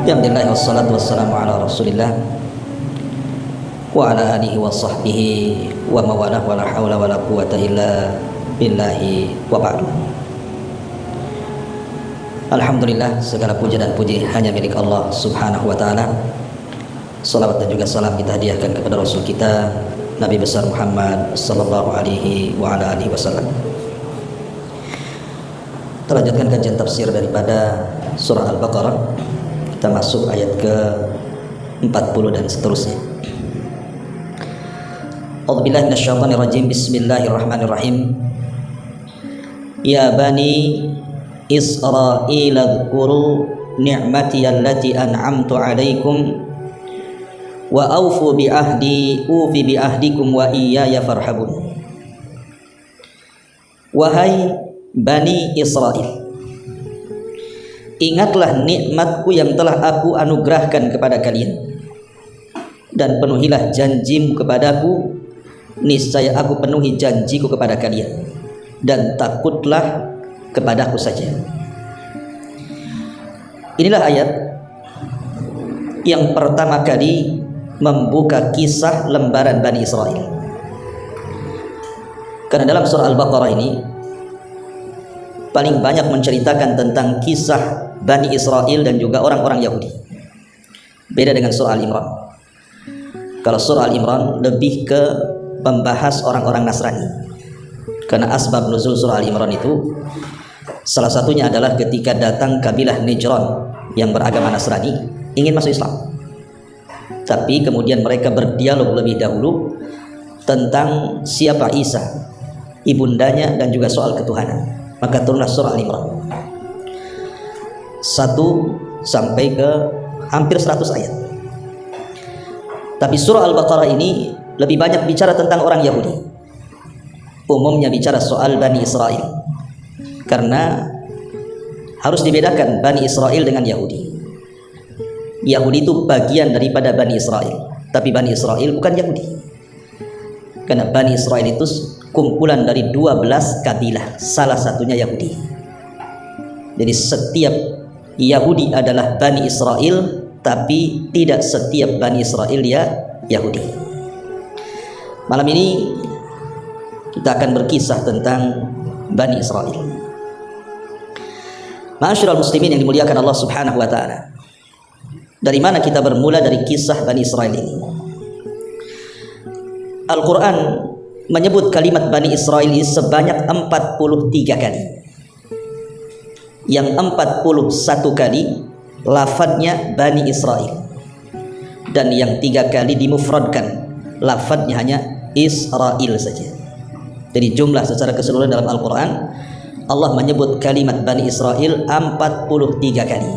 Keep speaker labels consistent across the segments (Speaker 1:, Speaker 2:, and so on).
Speaker 1: Alhamdulillah wassalatu wassalamu ala Rasulillah wa ala alihi wa sahbihi wa mawalah wa la hawla wa la quwwata illa billahi wa ba'du. Alhamdulillah, segala puja dan puji hanya milik Allah Subhanahu wa taala. Salawat dan juga salam kita hadiahkan kepada Rasul kita Nabi besar Muhammad sallallahu alaihi wa ala alihi wasallam. Kita lanjutkan kajian tafsir daripada surah Al-Baqarah. Kita masuk ayat ke-40 dan seterusnya. A'udzubillahi minasyaitonirrajim. Bismillahirrahmanirrahim. Ya bani Israil adhkuru ni'mati allati an'amtu 'alaikum wa aufu bi ahdi ufi bi ahdikum wa iyaya farhabun. Wahai Bani Israel, ingatlah nikmatku yang telah aku anugerahkan kepada kalian, dan penuhilah janjimu kepadaku, niscaya aku penuhi janjiku kepada kalian, dan takutlah kepadaku saja. Inilah ayat yang pertama kali membuka kisah lembaran Bani Israel. Karena dalam surah Al-Baqarah ini paling banyak menceritakan tentang kisah Bani Israel dan juga orang-orang Yahudi. Beda dengan surah Al-Imran. Kalau surah Al-Imran lebih ke membahas orang-orang Nasrani. Karena asbab nuzul surah Al-Imran itu salah satunya adalah ketika datang kabilah Najran yang beragama Nasrani ingin masuk Islam. Tapi kemudian mereka berdialog lebih dahulu tentang siapa Isa, ibundanya, dan juga soal ketuhanan. Maka turunlah surah Al-Imran 1 sampai ke hampir 100 ayat. Tapi surah Al-Baqarah ini lebih banyak bicara tentang orang Yahudi. Umumnya bicara soal Bani Israel, karena harus dibedakan Bani Israel dengan Yahudi. Yahudi itu bagian daripada Bani Israel, tapi Bani Israel bukan Yahudi. Karena Bani Israel itu kumpulan dari 12 kabilah, salah satunya Yahudi. Jadi setiap Yahudi adalah Bani Israel, tapi tidak setiap Bani Israel ya Yahudi. Malam ini kita akan berkisah tentang Bani Israel. Ma'asyiral muslimin yang dimuliakan Allah Subhanahu wa taala. Dari mana kita bermula dari kisah Bani Israel ini? Al-Quran menyebut kalimat Bani Israel ini sebanyak 43 kali. Yang 41 kali lafadznya Bani Israel, dan yang 3 kali dimufradkan, lafadznya hanya Israel saja. Jadi jumlah secara keseluruhan dalam Al-Quran Allah menyebut kalimat Bani Israel 43 kali,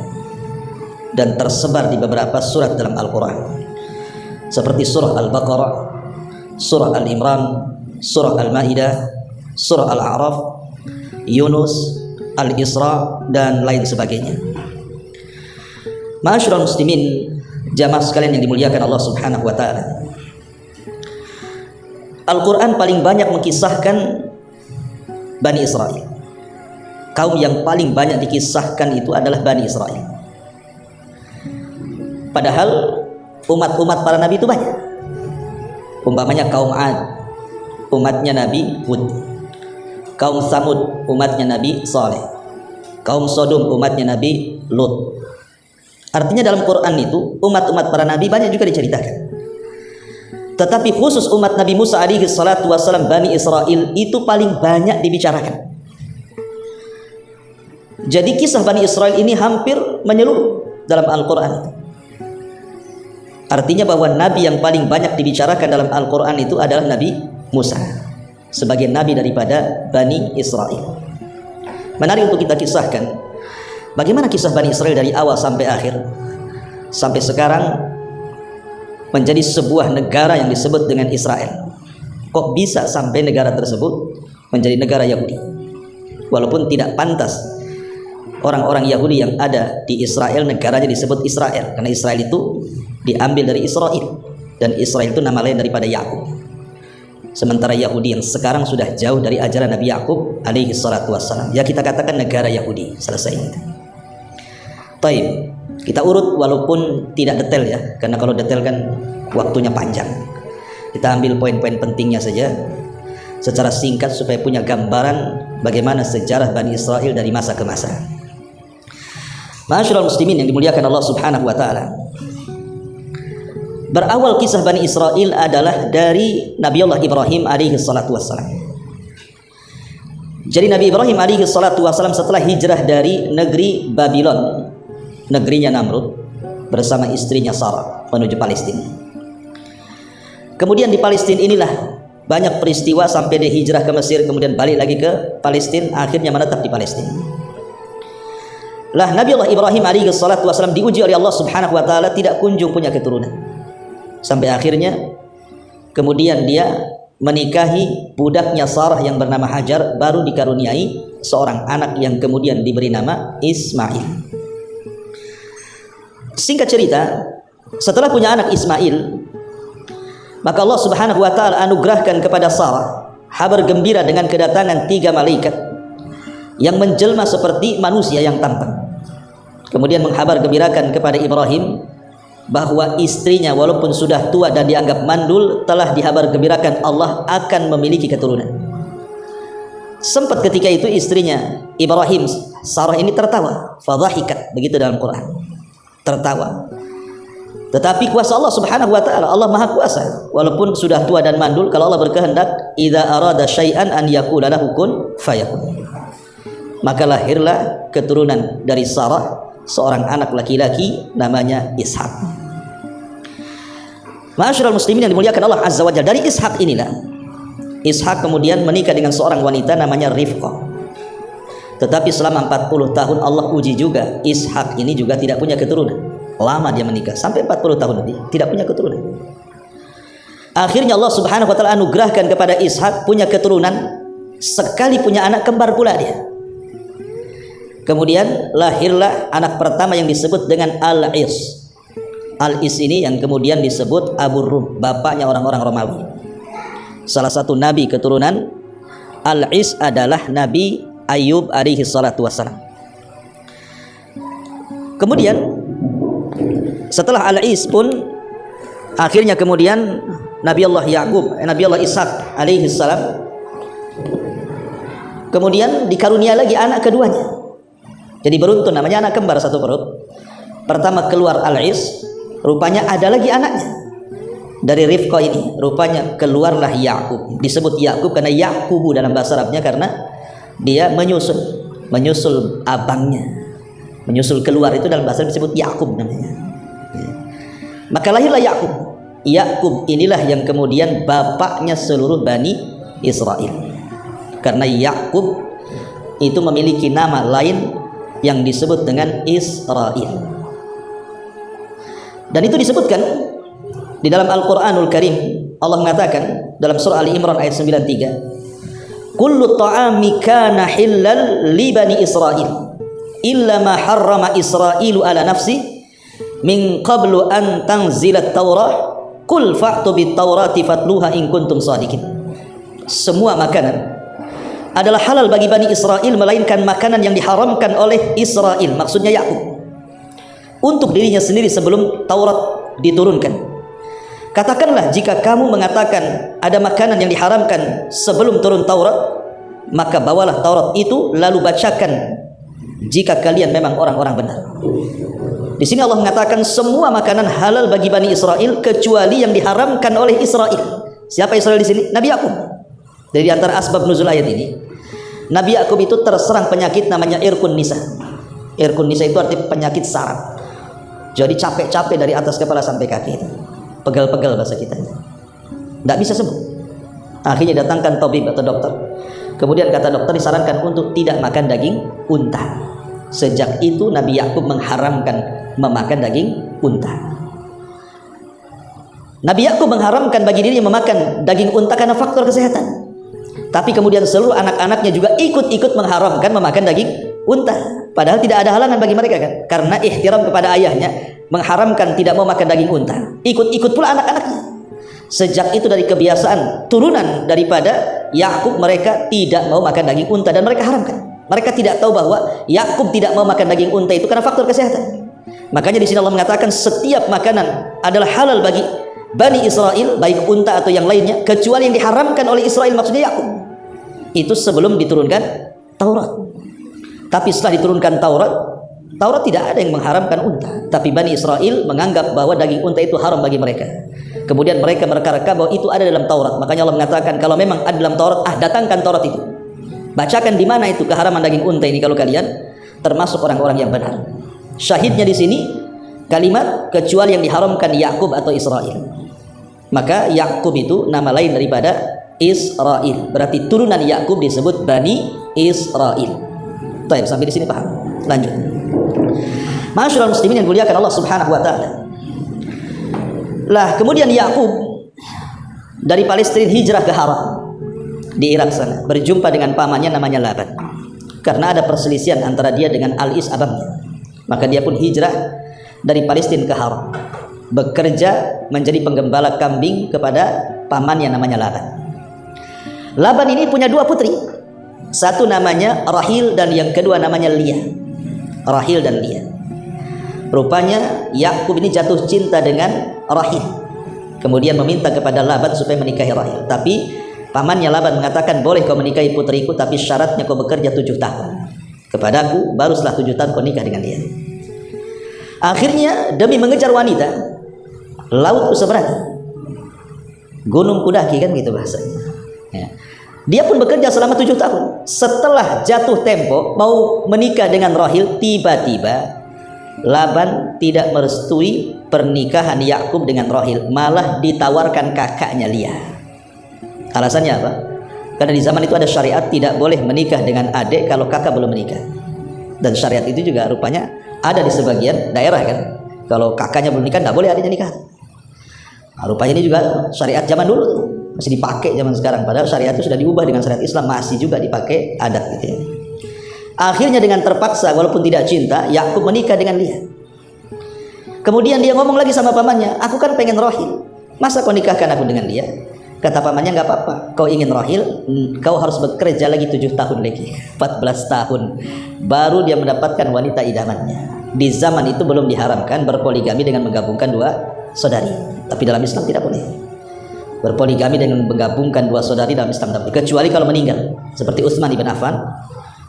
Speaker 1: dan tersebar di beberapa surat dalam Al-Quran, seperti surah Al-Baqarah, surah Al-Imran, surah Al-Ma'idah, surah Al-A'raf, Yunus, Al-Isra, dan lain sebagainya. Ma'asyiral muslimin, jamaah sekalian yang dimuliakan Allah Subhanahu wa taala. Al-Quran paling banyak mengkisahkan Bani Israel. Kaum yang paling banyak dikisahkan itu adalah Bani Israel. Padahal umat-umat para nabi itu banyak. Umpamanya kaum Ad, umatnya Nabi Hud. Kaum Samud, umatnya Nabi Saleh. Kaum Sodom, umatnya Nabi Lut. Artinya dalam Quran itu umat-umat para nabi banyak juga diceritakan. Tetapi khusus umat Nabi Musa alaihi salatu wassalam, Bani Israel, itu paling banyak dibicarakan. Jadi kisah Bani Israel ini hampir menyeluruh dalam Al-Quran. Artinya bahwa nabi yang paling banyak dibicarakan dalam Al-Quran itu adalah Nabi Musa, sebagai nabi daripada Bani Israel. Menarik untuk kita kisahkan bagaimana kisah Bani Israel dari awal sampai akhir, sampai sekarang menjadi sebuah negara yang disebut dengan Israel. Kok bisa sampai negara tersebut menjadi negara Yahudi, walaupun tidak pantas orang-orang Yahudi yang ada di Israel negaranya disebut Israel, karena Israel itu diambil dari Israel, dan Israel itu nama lain daripada Yakub. Sementara Yahudi yang sekarang sudah jauh dari ajaran Nabi Yakub alaihi salatu wassalam, ya kita katakan negara Yahudi, selesai. Taib. Kita urut walaupun tidak detail ya, karena kalau detail kan waktunya panjang. Kita ambil poin-poin pentingnya saja secara singkat supaya punya gambaran bagaimana sejarah Bani Israel dari masa ke masa. Ma'asyiral muslimin yang dimuliakan Allah Subhanahu wa taala. Berawal kisah Bani Israel adalah dari Nabiullah Ibrahim alaihi salatu wassalam. Jadi Nabi Ibrahim alaihi salatu wassalam setelah hijrah dari negeri Babylon, negerinya Namrud, bersama istrinya Sarah menuju Palestina. Kemudian di Palestina inilah banyak peristiwa sampai dia hijrah ke Mesir, kemudian balik lagi ke Palestina, akhirnya menetap di Palestina. Lah Nabiullah Ibrahim alaihi salatu wassalam diuji oleh Allah Subhanahu wa taala, tidak kunjung punya keturunan. Sampai akhirnya kemudian dia menikahi budaknya Sarah yang bernama Hajar, baru dikaruniai seorang anak yang kemudian diberi nama Ismail. Singkat cerita, setelah punya anak Ismail, maka Allah Subhanahu wa taala anugerahkan kepada Sarah kabar gembira dengan kedatangan 3 malaikat yang menjelma seperti manusia yang tampan. Kemudian menghabar gembirakan kepada Ibrahim bahwa istrinya walaupun sudah tua dan dianggap mandul, telah dihabar gembirakan Allah akan memiliki keturunan. Sempat ketika itu istrinya Ibrahim, Sarah ini tertawa, fadhahikat, begitu dalam Quran, tertawa. Tetapi kuasa Allah Subhanahu wa taala, Allah Maha Kuasa, walaupun sudah tua dan mandul, kalau Allah berkehendak, idza arada syai'an an yaqula lahu kun fayakun. Maka lahirlah keturunan dari Sarah, seorang anak laki-laki namanya Ishak. Ma'asyiral muslimin yang dimuliakan Allah Azza wa Jalla, dari Ishak inilah Ishak kemudian menikah dengan seorang wanita namanya Rifqah. Tetapi selama 40 tahun Allah uji juga Ishak ini juga tidak punya keturunan. Lama dia menikah, sampai 40 tahun lebih tidak punya keturunan. Akhirnya Allah Subhanahu wa taala anugerahkan kepada Ishak punya keturunan, sekali punya anak kembar pula dia. Kemudian lahirlah anak pertama yang disebut dengan Al-Is. Al-Is ini yang kemudian disebut Abu Rum, bapaknya orang-orang Romawi. Salah satu nabi keturunan Al-Is adalah Nabi Ayub alaihi salatu wassalam. Kemudian setelah Al-Is pun akhirnya kemudian Nabi Allah Ya'qub, Nabi Allah Ishak alaihi salam kemudian dikarunia lagi anak keduanya. Jadi beruntun, namanya anak kembar satu perut. Pertama keluar Al-Is, rupanya ada lagi anaknya dari Rifqah ini, rupanya keluarlah Ya'qub. Disebut Ya'qub karena Ya'qubu dalam bahasa Arabnya, karena dia menyusul abangnya, menyusul keluar, itu dalam bahasa Arab disebut Ya'qub namanya. Maka lahirlah Ya'qub. Ya'qub inilah yang kemudian bapaknya seluruh Bani Israel, karena Ya'qub itu memiliki nama lain yang disebut dengan Israel. Dan itu disebutkan di dalam Al-Qur'anul Karim. Allah mengatakan dalam surah Ali Imran ayat 93, kullu ta'ami kana hillal li bani Israil illa ma harrama Israilu ala nafsi min qablu an tanzilat Taurah qul fa'tu bit Taurati fatluha in kuntum shadiqin. Semua makanan adalah halal bagi Bani Israel melainkan makanan yang diharamkan oleh Israel, maksudnya Yakub, untuk dirinya sendiri sebelum Taurat diturunkan. Katakanlah jika kamu mengatakan ada makanan yang diharamkan sebelum turun Taurat, maka bawalah Taurat itu lalu bacakan jika kalian memang orang-orang benar. Di sini Allah mengatakan semua makanan halal bagi Bani Israel kecuali yang diharamkan oleh Israel. Siapa Israel di sini? Nabi Yakub. Dari antara asbab nuzul ayat ini, Nabi Yakub itu terserang penyakit namanya irkun nisa. Irkun nisa itu arti penyakit saraf. Jadi capek-capek dari atas kepala sampai kaki, pegal-pegal bahasa kita, tidak bisa sembuh. Akhirnya datangkan tabib atau dokter. Kemudian kata dokter disarankan untuk tidak makan daging unta. Sejak itu Nabi Yakub mengharamkan memakan daging unta. Nabi Yakub mengharamkan bagi dirinya memakan daging unta karena faktor kesehatan. Tapi kemudian seluruh anak-anaknya juga ikut-ikut mengharamkan memakan daging unta. Padahal tidak ada halangan bagi mereka kan, karena ihtiram kepada ayahnya mengharamkan tidak mau makan daging unta. Ikut-ikut pula anak-anaknya. Sejak itu dari kebiasaan turunan daripada Yakub, mereka tidak mau makan daging unta dan mereka haramkan. Mereka tidak tahu bahwa Yakub tidak mau makan daging unta itu karena faktor kesehatan. Makanya di sini Allah mengatakan setiap makanan adalah halal bagi Bani Israel, baik unta atau yang lainnya, kecuali yang diharamkan oleh Israel, maksudnya Yakub. Itu sebelum diturunkan Taurat. Tapi setelah diturunkan Taurat tidak ada yang mengharamkan unta. Tapi Bani Israel menganggap bahwa daging unta itu haram bagi mereka. Kemudian mereka mereka bahwa itu ada dalam Taurat. Makanya Allah mengatakan kalau memang ada dalam Taurat, datangkan Taurat itu. Bacakan di mana itu keharaman daging unta ini kalau kalian termasuk orang-orang yang benar. Syahidnya di sini kalimat kecuali yang diharamkan Yakub atau Israel. Maka Yakub itu nama lain daripada Israel. Berarti turunan Yakub disebut Bani Israel. Baik, sampai di sini paham? Lanjut. Masyaallah muslimin yang dimuliakan Allah Subhanahu wa taala. Lah, kemudian Yakub dari Palestina hijrah ke Haran di Irak sana, berjumpa dengan pamannya namanya Laban. Karena ada perselisihan antara dia dengan Al-Is abangnya. Maka dia pun hijrah dari Palestina ke Haran, bekerja menjadi penggembala kambing kepada pamannya namanya Laban. Laban ini punya dua putri. Satu namanya Rahil dan yang kedua namanya Lia. Rahil dan Lia. Rupanya Yakub ini jatuh cinta dengan Rahil. Kemudian meminta kepada Laban supaya menikahi Rahil. Tapi pamannya Laban mengatakan, boleh kau menikahi putriku, tapi syaratnya kau bekerja 7 tahun kepadaku, baru setelah 7 tahun kau nikah dengan dia. Akhirnya demi mengejar wanita, laut seberang, gunung kudaki, kan gitu bahasanya ya. Dia pun bekerja selama 7 tahun. Setelah jatuh tempo mau menikah dengan Rahil, tiba-tiba Laban tidak merestui pernikahan Yakub dengan Rahil, malah ditawarkan kakaknya Lia. Alasannya apa? Karena di zaman itu ada syariat tidak boleh menikah dengan adik kalau kakak belum menikah. Dan syariat itu juga rupanya ada di sebagian daerah kan. Kalau kakaknya belum nikah, tidak boleh adiknya nikah. Nah, rupanya ini juga syariat zaman dulu tuh. Masih dipakai zaman sekarang. Padahal syariat itu sudah diubah dengan syariat Islam, masih juga dipakai adat gitu ya. Akhirnya dengan terpaksa walaupun tidak cinta, Yakub menikah dengan Lia. Kemudian dia ngomong lagi sama pamannya, aku kan pengen Rahil, masa kau nikahkan aku dengan dia? Kata pamannya, nggak apa-apa, kau ingin Rahil, kau harus bekerja lagi 7 tahun lagi, 14 tahun, baru dia mendapatkan wanita idamannya. Di zaman itu belum diharamkan berpoligami dengan menggabungkan 2 saudari, tapi dalam Islam tidak boleh berpoligami dengan menggabungkan 2 saudari dalam Islam, kecuali kalau meninggal, seperti Utsman ibn Affan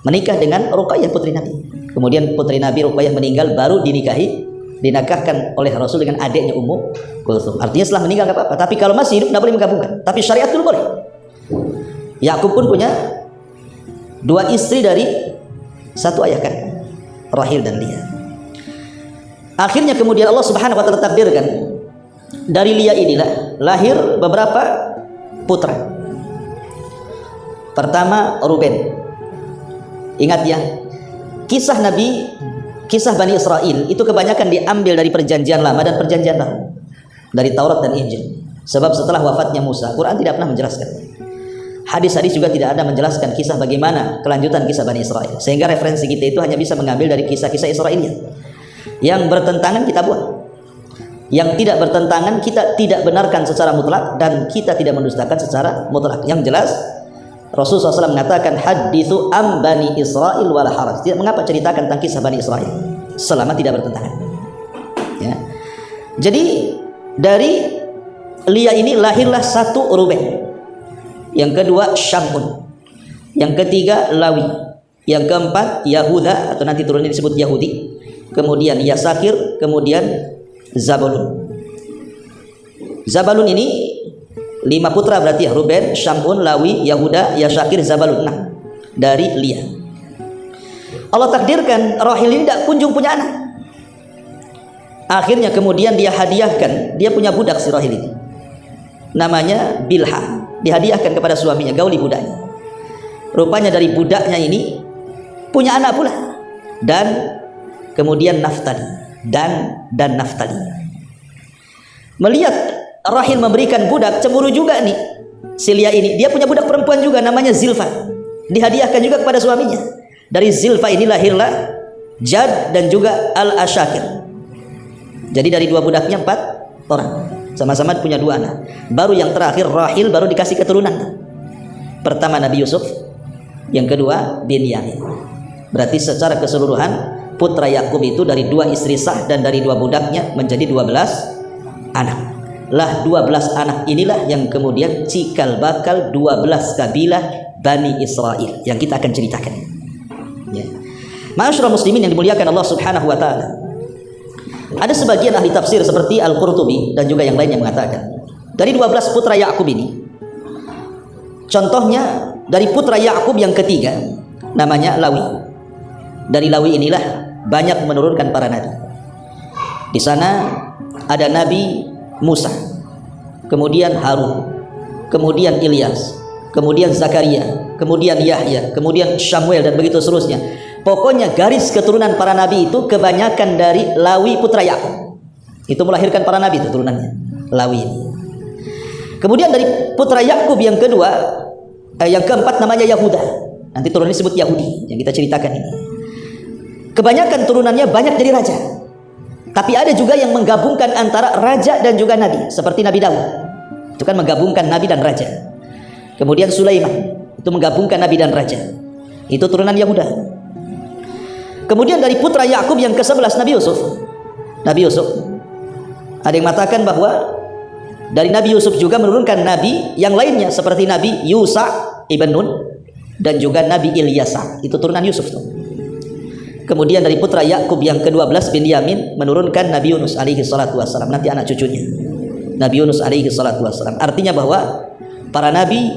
Speaker 1: menikah dengan Ruqayyah putri Nabi. Kemudian putri Nabi Ruqayyah meninggal, baru dinikahkan oleh Rasul dengan adiknya Ummu Kulthum. Artinya setelah meninggal nggak apa-apa, tapi kalau masih hidup tidak boleh menggabungkan. Tapi syariat dulu boleh. Yakub pun punya 2 istri dari satu ayah kan, Rahil dan Lia. Akhirnya kemudian Allah Subhanahu wa taala takdirkan dari Lia inilah lahir beberapa putra. Pertama Ruben. Ingat ya, kisah Nabi, kisah Bani Israel itu kebanyakan diambil dari perjanjian lama dan perjanjian baru, dari Taurat dan Injil. Sebab setelah wafatnya Musa, Quran tidak pernah menjelaskan. Hadis-hadis juga tidak ada menjelaskan kisah bagaimana kelanjutan kisah Bani Israel. Sehingga referensi kita itu hanya bisa mengambil dari kisah-kisah Israiliyat. Yang bertentangan kita buang, yang tidak bertentangan kita tidak benarkan secara mutlak, dan kita tidak mendustakan secara mutlak. Yang jelas Rasulullah SAW mengatakan, hadithu am Bani Israel wala haraj. Tidak mengapa ceritakan tentang kisah Bani Israel selama tidak bertentangan ya. Jadi dari Lia ini lahirlah satu Ruben, yang kedua Syamun, yang ketiga Lawi, yang keempat Yahuda atau nanti turunnya disebut Yahudi, kemudian Yasakir, kemudian Zabulun. Zabulun ini 5 putra berarti ya, Ruben, Syamun, Lawi, Yahuda, Yasakir, Zabalun. Nah, dari Lia. Allah takdirkan Rahil ini tidak kunjung punya anak. Akhirnya kemudian dia hadiahkan, dia punya budak si Rahil ini, namanya Bilha, dihadiahkan kepada suaminya, gauli budaknya. Rupanya dari budaknya ini punya anak pula, dan kemudian Naftali, dan Naftali. Melihat Rahil memberikan budak, cemburu juga nih si Lia ini. Dia punya budak perempuan juga namanya Zilfa, dihadiahkan juga kepada suaminya. Dari Zilfa ini lahirlah Jad dan juga Al-Ashakir. Jadi dari 2 budaknya 4 orang, sama-sama punya 2 anak. Baru yang terakhir Rahil baru dikasih keturunan. Pertama Nabi Yusuf, yang kedua Binyamin. Berarti secara keseluruhan putra Yakub itu dari 2 istri sah dan dari 2 budaknya menjadi 12 anak. Lah 12 anak inilah yang kemudian cikal bakal 12 kabilah Bani Israel yang kita akan ceritakan. Ya. Ma'asyiral muslimin yang dimuliakan Allah Subhanahu wa taala. Ada sebagian ahli tafsir seperti Al-Qurtubi dan juga yang lain yang mengatakan dari 12 putra Yakub ini, contohnya dari putra Yakub yang ketiga namanya Lawi. Dari Lawi inilah banyak menurunkan para nabi. Di sana ada Nabi Musa, kemudian Harun, kemudian Ilyas, kemudian Zakaria, kemudian Yahya, kemudian Samuel dan begitu seterusnya. Pokoknya garis keturunan para nabi itu kebanyakan dari Lawi putra Yakub. Itu melahirkan para nabi itu turunannya, Lawi ini. Kemudian dari putra Yakub yang kedua, yang keempat namanya Yahuda. Nanti turunannya disebut Yahudi yang kita ceritakan ini. Kebanyakan turunannya banyak jadi raja. Tapi ada juga yang menggabungkan antara raja dan juga nabi, seperti Nabi Daud. Itu kan menggabungkan nabi dan raja. Kemudian Sulaiman, itu menggabungkan nabi dan raja. Itu turunan Yahuda. Kemudian dari putra Yakub yang ke-11 Nabi Yusuf. Nabi Yusuf. Ada yang mengatakan bahwa dari Nabi Yusuf juga menurunkan nabi yang lainnya seperti Nabi Yusa ibn Nun dan juga Nabi Ilyasa. Itu turunan Yusuf tuh. Kemudian dari putra Yakub yang ke-12 Binyamin menurunkan Nabi Yunus alaihi salatu wassalam, nanti anak cucunya Nabi Yunus alaihi salatu wassalam. Artinya bahwa para nabi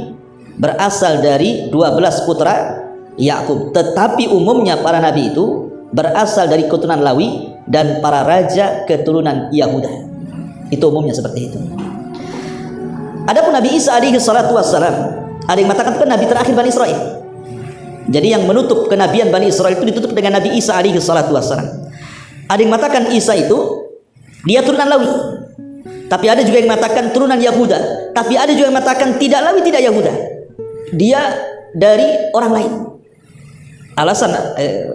Speaker 1: berasal dari 12 putra Yakub, tetapi umumnya para nabi itu berasal dari keturunan Lawi dan para raja keturunan Yahuda. Itu umumnya seperti itu. Adapun Nabi Isa alaihi salatu wassalam, ada yang mengatakan kan nabi terakhir Bani Israel. Jadi yang menutup kenabian Bani Israel itu ditutup dengan Nabi Isa alaihi salatu wassalam. Ada yang mengatakan Isa itu dia turunan Lawi. Tapi ada juga yang mengatakan turunan Yahuda. Tapi ada juga yang mengatakan tidak Lawi, tidak Yahuda. Dia dari orang lain. Alasan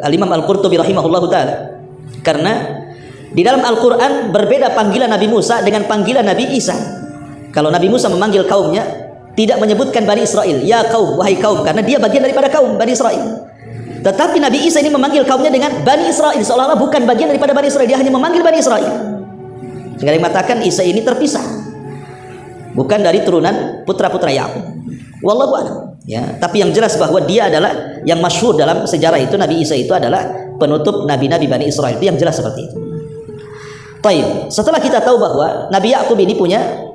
Speaker 1: Al-Imam Al-Qurtubi rahimahullahu taala, karena di dalam Al-Qur'an berbeda panggilan Nabi Musa dengan panggilan Nabi Isa. Kalau Nabi Musa memanggil kaumnya tidak menyebutkan Bani Israel, ya kaum, wahai kaum, karena dia bagian daripada kaum Bani Israel. Tetapi Nabi Isa ini memanggil kaumnya dengan Bani Israel, seolah-olah bukan bagian daripada Bani Israel, dia hanya memanggil Bani Israel. Sehingga yang mengatakan Isa ini terpisah, bukan dari turunan putra-putra Yakub. Wallahu a'lam. Ya, tapi yang jelas bahwa dia adalah yang masyhur dalam sejarah itu, Nabi Isa itu adalah penutup nabi-nabi Bani Israel. Itu yang jelas seperti itu. Baik, setelah kita tahu bahwa Nabi Yakub ini punya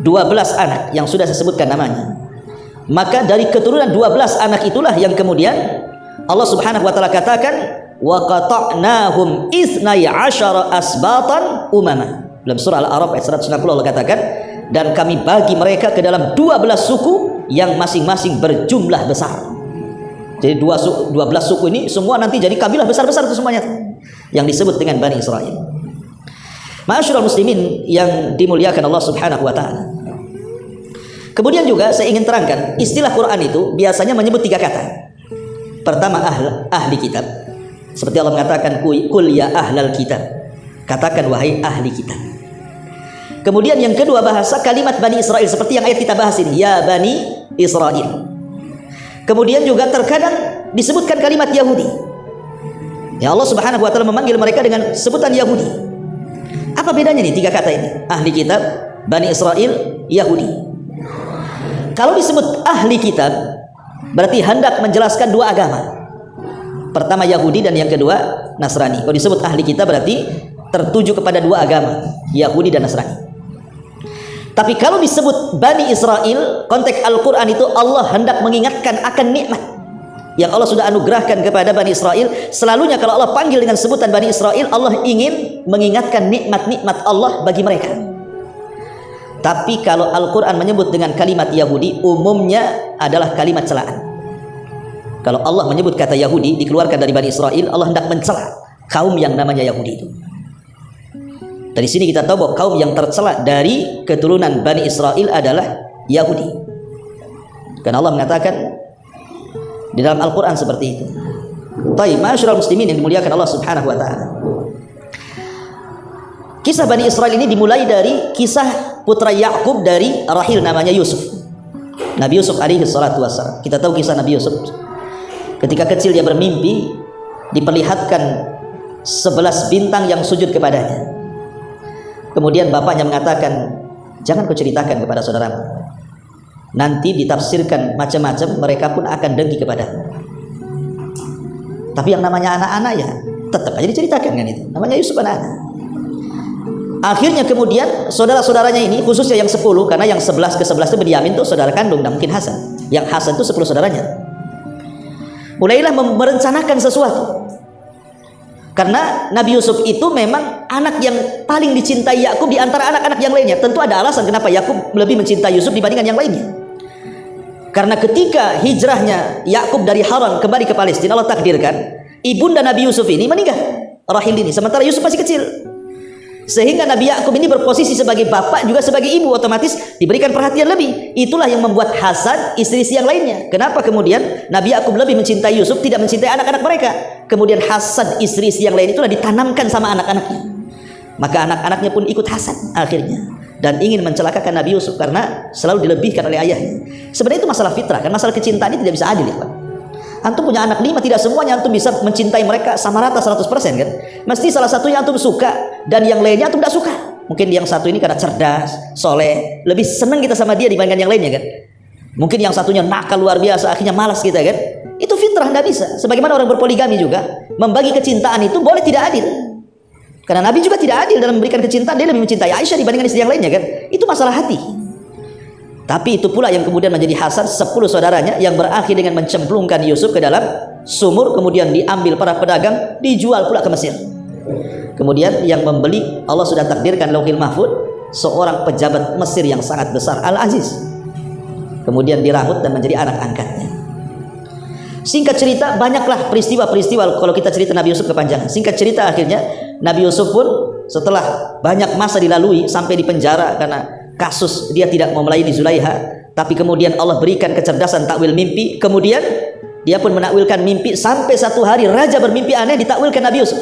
Speaker 1: 12 anak yang sudah saya sebutkan namanya, maka dari keturunan 12 anak itulah yang kemudian Allah Subhanahu wa taala katakan wa qata'nahum 12 asbatan umama. Dalam surah Al-A'raf ayat 160 Allah katakan, dan kami bagi mereka ke dalam 12 suku yang masing-masing berjumlah besar. Jadi 12 suku ini semua nanti jadi kabilah besar-besar itu semuanya yang disebut dengan Bani Israel. Ma'asyiral muslimin yang dimuliakan Allah Subhanahu wa taala. Kemudian juga saya ingin terangkan, istilah Quran itu biasanya menyebut 3 kata. Pertama ahli kitab. Seperti Allah mengatakan kul ya ahlal kitab. Katakan wahai ahli kitab. Kemudian yang kedua bahasa kalimat Bani Israel seperti yang ayat kita bahas ini, ya Bani Israel. Kemudian juga terkadang disebutkan kalimat Yahudi. Ya Allah Subhanahu wa taala memanggil mereka dengan sebutan Yahudi. Apa bedanya nih 3 kata ini? Ahli kitab, Bani Israel, Yahudi. Kalau disebut ahli kitab berarti hendak menjelaskan 2 agama. Pertama Yahudi dan yang kedua Nasrani. Kalau disebut ahli kitab berarti tertuju kepada 2 agama, Yahudi dan Nasrani. Tapi kalau disebut Bani Israel, konteks Al-Quran itu Allah hendak mengingatkan akan nikmat yang Allah sudah anugerahkan kepada Bani Israel. Selalunya kalau Allah panggil dengan sebutan Bani Israel, Allah ingin mengingatkan nikmat-nikmat Allah bagi mereka. Tapi kalau Al-Quran menyebut dengan kalimat Yahudi, umumnya adalah kalimat celaan. Kalau Allah menyebut kata Yahudi dikeluarkan dari Bani Israel, Allah hendak mencela kaum yang namanya Yahudi itu. Dari sini kita tahu bahwa kaum yang tercela dari keturunan Bani Israel adalah Yahudi. Karena Allah mengatakan di dalam Al-Quran seperti itu. Baik, ma'asyiral muslimin yang dimuliakan Allah Subhanahu wa taala. Kisah Bani Israel ini dimulai dari kisah putra Yakub dari rahil namanya Yusuf. Nabi Yusuf alaihi salatu wassalam. Kita tahu kisah Nabi Yusuf. Ketika kecil dia bermimpi diperlihatkan 11 bintang yang sujud kepadanya. Kemudian bapaknya mengatakan, jangan kau ceritakan kepada saudaramu, nanti ditafsirkan macam-macam, mereka pun akan dengki kepadamu. Tapi yang namanya anak-anak ya tetap aja diceritakan kan, itu namanya Yusuf anak-anak. Akhirnya kemudian saudara-saudaranya ini, khususnya yang 10, karena yang 11 ke 11 itu Benyamin tuh saudara kandung, dan mungkin Hasan. Yang Hasan itu 10 saudaranya. Mulailah merencanakan sesuatu. Karena Nabi Yusuf itu memang anak yang paling dicintai Yakub di antara anak-anak yang lainnya. Tentu ada alasan kenapa Yakub lebih mencintai Yusuf dibandingkan yang lainnya. Karena ketika hijrahnya Yakub dari Haran kembali ke Palestina, Allah takdirkan ibunda Nabi Yusuf ini meninggal, Rahil ini, sementara Yusuf masih kecil. Sehingga Nabi Yakub ini berposisi sebagai bapak juga sebagai ibu, otomatis diberikan perhatian lebih. Itulah yang membuat Hasan istri yang lainnya. Kenapa kemudian Nabi Yakub lebih mencintai Yusuf, tidak mencintai anak-anak mereka? Kemudian Hasan istri yang lain itulah ditanamkan sama anak-anaknya. Maka anak-anaknya pun ikut Hasan akhirnya, dan ingin mencelakakan Nabi Yusuf karena selalu dilebihkan oleh ayahnya. Sebenarnya itu masalah fitrah kan, masalah kecintaan ini tidak bisa adil ya Pak. Antum punya anak 5, tidak semuanya antum bisa mencintai mereka sama rata 100% kan. Mesti salah satunya antum suka dan yang lainnya antum tidak suka. Mungkin yang satu ini karena cerdas, soleh, lebih senang kita sama dia dibandingkan yang lainnya kan. Mungkin yang satunya nakal luar biasa, akhirnya malas kita kan. Itu fitrah, tidak bisa. Sebagaimana orang berpoligami juga, membagi kecintaan itu boleh tidak adil. Karena Nabi juga tidak adil dalam memberikan kecintaan, dia lebih mencintai Aisyah dibandingkan istri yang lainnya kan. Itu masalah hati. Tapi itu pula yang kemudian menjadi Hasan 10 saudaranya yang berakhir dengan mencemplungkan Yusuf ke dalam sumur, kemudian diambil para pedagang, dijual pula ke Mesir. Kemudian yang membeli Allah sudah takdirkan Lauhil Mahfud, seorang pejabat Mesir yang sangat besar, Al-Aziz. Kemudian dirambut dan menjadi anak angkatnya. Singkat cerita, banyaklah peristiwa-peristiwa kalau kita cerita Nabi Yusuf kepanjangan. Singkat cerita, akhirnya Nabi Yusuf pun setelah banyak masa dilalui sampai di penjara karena kasus dia tidak mau melayani Zulaiha, tapi kemudian Allah berikan kecerdasan takwil mimpi. Kemudian dia pun menakwilkan mimpi sampai satu hari raja bermimpi aneh, ditakwilkan Nabi Yusuf.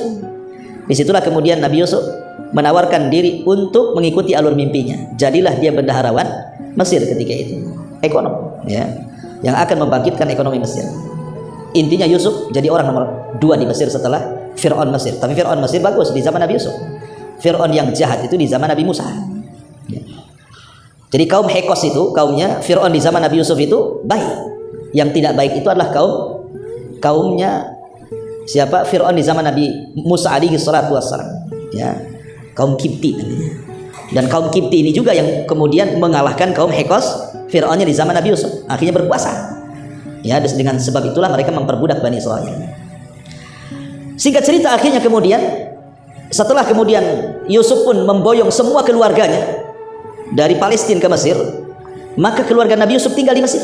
Speaker 1: Disitulah kemudian Nabi Yusuf menawarkan diri untuk mengikuti alur mimpinya. Jadilah dia bendaharawan Mesir ketika itu, ekonom ya, yang akan membangkitkan ekonomi Mesir. Intinya Yusuf jadi orang nomor 2 di Mesir setelah Fir'aun Mesir. Tapi Fir'aun Mesir bagus di zaman Nabi Yusuf. Fir'aun yang jahat itu di zaman Nabi Musa ya. Jadi kaum Hekos itu, kaumnya Fir'aun di zaman Nabi Yusuf itu baik. Yang tidak baik itu adalah kaumnya siapa? Fir'aun di zaman Nabi Musa alaihi salatu wassalam ya, kaum Kipti namanya. Dan kaum Kipti ini juga yang kemudian mengalahkan kaum Hekos, Fir'aunnya di zaman Nabi Yusuf, akhirnya berkuasa ya. Dengan sebab itulah mereka memperbudak Bani Israel. Singkat cerita, akhirnya kemudian setelah kemudian Yusuf pun memboyong semua keluarganya dari Palestina ke Mesir, maka keluarga Nabi Yusuf tinggal di Mesir.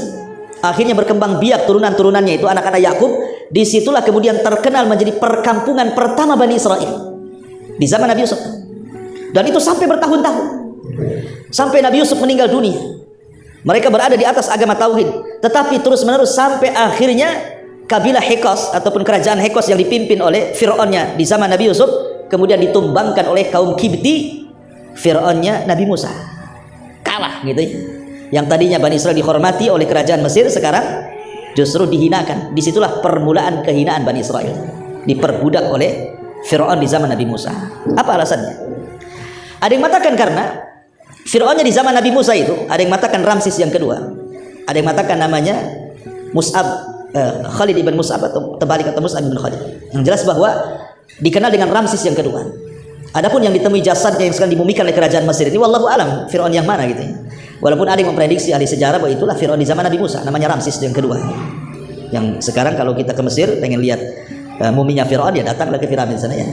Speaker 1: Akhirnya berkembang biak turunan-turunannya itu anak-anak Yakub. Disitulah kemudian terkenal menjadi perkampungan pertama Bani Israel di zaman Nabi Yusuf. Dan itu sampai bertahun-tahun, sampai Nabi Yusuf meninggal dunia. Mereka berada di atas agama tauhid, tetapi terus-menerus sampai akhirnya kabilah Hekos ataupun kerajaan Hekos yang dipimpin oleh Fir'aunnya di zaman Nabi Yusuf kemudian ditumbangkan oleh kaum Kipti, Fir'aunnya Nabi Musa. Kalah gitu ya. Yang tadinya Bani Israel dihormati oleh kerajaan Mesir, sekarang justru dihinakan. Disitulah permulaan kehinaan Bani Israel, diperbudak oleh Fir'aun di zaman Nabi Musa. Apa alasannya? Ada yang mengatakan karena Fir'aunnya di zaman Nabi Musa itu, ada yang mengatakan Ramsis yang kedua, ada yang mengatakan namanya Mus'ab, Khalid ibn Mus'ab atau terbalik atau Mus'ab ibn Khalid. Yang jelas bahwa dikenal dengan Ramsis yang kedua. Adapun yang ditemui jasadnya yang sekarang dimumikan oleh kerajaan Mesir ini, wallahu alam Fir'aun yang mana gitu ya. Walaupun ada yang memprediksi ahli sejarah bahwa itulah Fir'aun di zaman Nabi Musa, namanya Ramsis yang kedua. Yang sekarang kalau kita ke Mesir pengen lihat muminya Fir'aun, ya datanglah ke piramid sana ya.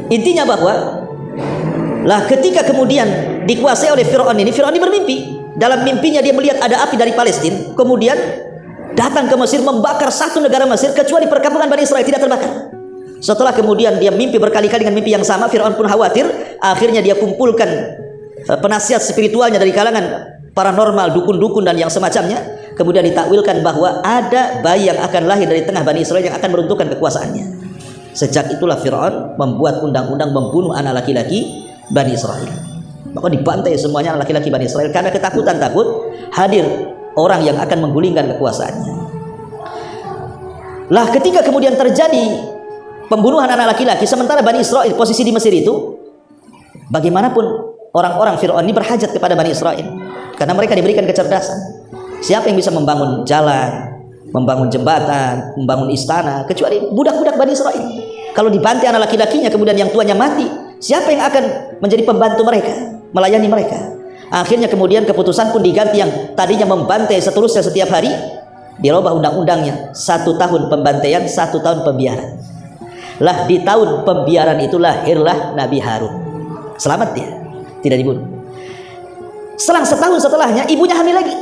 Speaker 1: Intinya bahwa lah ketika kemudian dikuasai oleh Fir'aun ini bermimpi. Dalam mimpinya dia melihat ada api dari Palestina, kemudian datang ke Mesir, membakar satu negara Mesir kecuali perkampungan Bani Israel tidak terbakar. Setelah kemudian dia mimpi berkali-kali dengan mimpi yang sama, Fir'aun pun khawatir. Akhirnya dia kumpulkan penasihat spiritualnya dari kalangan paranormal, dukun-dukun dan yang semacamnya. Kemudian ditakwilkan bahwa ada bayi yang akan lahir dari tengah Bani Israel yang akan meruntuhkan kekuasaannya. Sejak itulah Fir'aun membuat undang-undang membunuh anak laki-laki Bani Israel. Maka dibantai semuanya anak laki-laki Bani Israel karena ketakutan takut hadir orang yang akan menggulingkan kekuasaannya. Lah ketika kemudian terjadi pembunuhan anak laki-laki, sementara Bani Israel posisi di Mesir itu, bagaimanapun orang-orang Fir'aun ini berhajat kepada Bani Israel karena mereka diberikan kecerdasan. Siapa yang bisa membangun jalan, membangun jembatan, membangun istana kecuali budak-budak Bani Israel? Kalau dibantai anak laki-lakinya kemudian yang tuanya mati, siapa yang akan menjadi pembantu mereka, melayani mereka? Akhirnya kemudian keputusan pun diganti, yang tadinya membantai seterusnya setiap hari dirubah undang-undangnya, 1 tahun pembantaian, 1 tahun pembiaran. Lah di tahun pembiaran itu lahirlah Nabi Harun. Selamat dia, tidak dibunuh. Selang setahun setelahnya ibunya hamil lagi,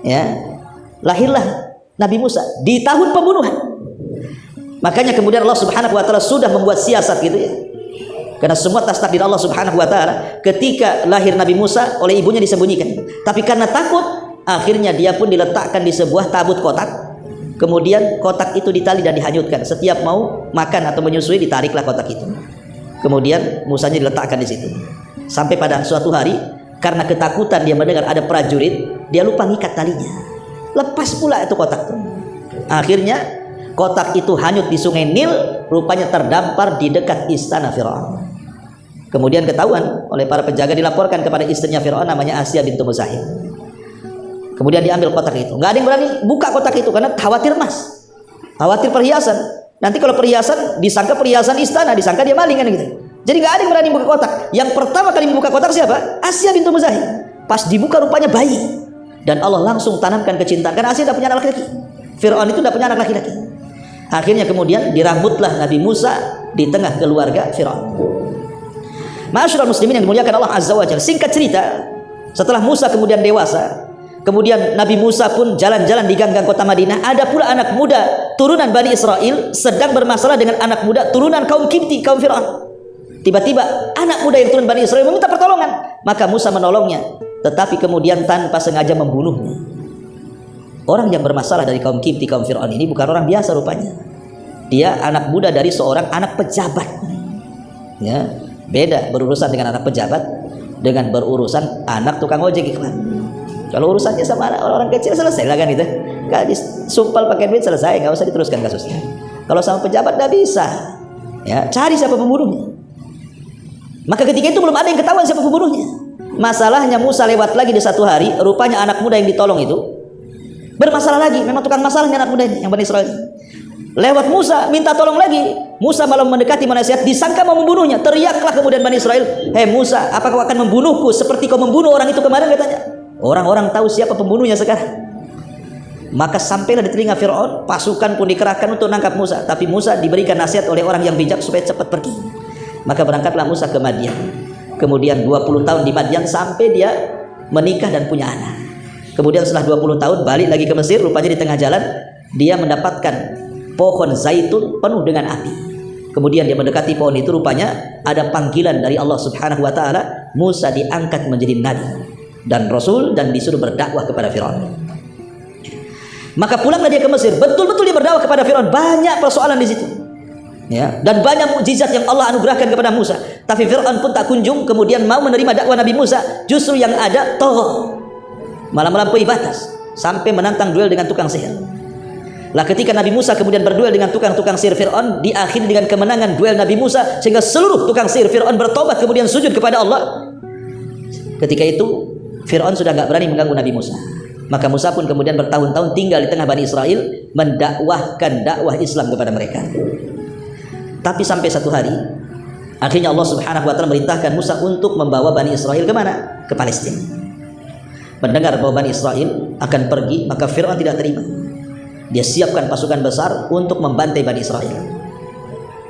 Speaker 1: ya, lahirlah Nabi Musa di tahun pembunuhan. Makanya kemudian Allah Subhanahu wa taala sudah membuat siasat gitu ya. Karena semua atas takdir Allah Subhanahu wa taala, ketika lahir Nabi Musa oleh ibunya disembunyikan. Tapi karena takut, akhirnya dia pun diletakkan di sebuah tabut kotak. Kemudian kotak itu ditali dan dihanyutkan. Setiap mau makan atau menyusui ditariklah kotak itu. Kemudian Musanya diletakkan di situ. Sampai pada suatu hari karena ketakutan dia mendengar ada prajurit, dia lupa ngikat talinya. Lepas pula itu kotak itu. Akhirnya kotak itu hanyut di sungai Nil, rupanya terdampar di dekat istana Firaun. Kemudian ketahuan oleh para penjaga, dilaporkan kepada istrinya Firaun namanya Asya bintu Muzahim. Kemudian diambil kotak itu. Nggak ada yang berani buka kotak itu karena khawatir emas, khawatir perhiasan. Nanti kalau perhiasan disangka perhiasan istana, disangka dia maling kan gitu. Jadi nggak ada yang berani buka kotak. Yang pertama kali membuka kotak siapa? Asya bintu Muzahim. Pas dibuka rupanya bayi. Dan Allah langsung tanamkan kecintaan karena Asya tidak punya anak laki-laki. Firaun itu tidak punya anak laki-laki. Akhirnya kemudian dirambutlah Nabi Musa di tengah keluarga Firaun. Ma'asyiral muslimin yang dimuliakan Allah Azza wa Jalla. Singkat cerita, setelah Musa kemudian dewasa, kemudian Nabi Musa pun jalan-jalan di gang-gang kota Madinah. Ada pula anak muda turunan Bani Israel sedang bermasalah dengan anak muda turunan kaum Kipti, kaum Firaun. Tiba-tiba anak muda yang turun Bani Israel meminta pertolongan, maka Musa menolongnya, tetapi kemudian tanpa sengaja membunuhnya. Orang yang bermasalah dari kaum Kipti, kaum Firaun ini bukan orang biasa rupanya. Dia anak muda dari seorang anak pejabat. Ya, beda berurusan dengan anak pejabat dengan berurusan anak tukang ojek, ikhwan. Kalau urusannya sama orang kecil selesai lah kan itu. Kalau disumpal pakai duit selesai, nggak usah diteruskan kasusnya. Kalau sama pejabat nggak bisa. Ya, cari siapa pembunuhnya. Maka ketika itu belum ada yang ketahuan siapa pembunuhnya. Masalahnya Musa lewat lagi di satu hari, rupanya anak muda yang ditolong itu bermasalah lagi. Memang tukang masalahnya anak muda ini, yang Bani Israel. Lewat Musa minta tolong lagi. Musa malah mendekati menasihat, disangka mau membunuhnya. Teriaklah kemudian Bani Israel, "Hei Musa, apa kau akan membunuhku seperti kau membunuh orang itu kemarin?" katanya. Orang-orang tahu siapa pembunuhnya sekarang. Maka sampailah di telinga Firaun, pasukan pun dikerahkan untuk menangkap Musa. Tapi Musa diberikan nasihat oleh orang yang bijak supaya cepat pergi. Maka berangkatlah Musa ke Madian. Kemudian 20 tahun di Madian sampai dia menikah dan punya anak. Kemudian setelah 20 tahun balik lagi ke Mesir. Rupanya di tengah jalan dia mendapatkan pohon zaitun penuh dengan api. Kemudian dia mendekati pohon itu, rupanya ada panggilan dari Allah Subhanahu wa taala. Musa diangkat menjadi nabi dan rasul dan disuruh berdakwah kepada Firaun. Maka pulanglah dia ke Mesir. Betul-betul dia berdakwah kepada Firaun. Banyak persoalan di situ. Ya, dan banyak mukjizat yang Allah anugerahkan kepada Musa. Tapi Firaun pun tak kunjung kemudian mau menerima dakwah Nabi Musa. Justru yang ada tagha, malah melampaui batas sampai menantang duel dengan tukang sihir. Lah ketika Nabi Musa kemudian berduel dengan tukang-tukang sihir Firaun, diakhiri dengan kemenangan duel Nabi Musa sehingga seluruh tukang sihir Firaun bertobat kemudian sujud kepada Allah. Ketika itu Firaun sudah enggak berani mengganggu Nabi Musa. Maka Musa pun kemudian bertahun-tahun tinggal di tengah Bani Israel mendakwahkan dakwah Islam kepada mereka. Tapi sampai satu hari akhirnya Allah Subhanahu wa taala merintahkan Musa untuk membawa Bani Israel ke mana? Ke Palestina. Mendengar bahwa Bani Israel akan pergi, maka Firaun tidak terima. Dia siapkan pasukan besar untuk membantai Bani Israel.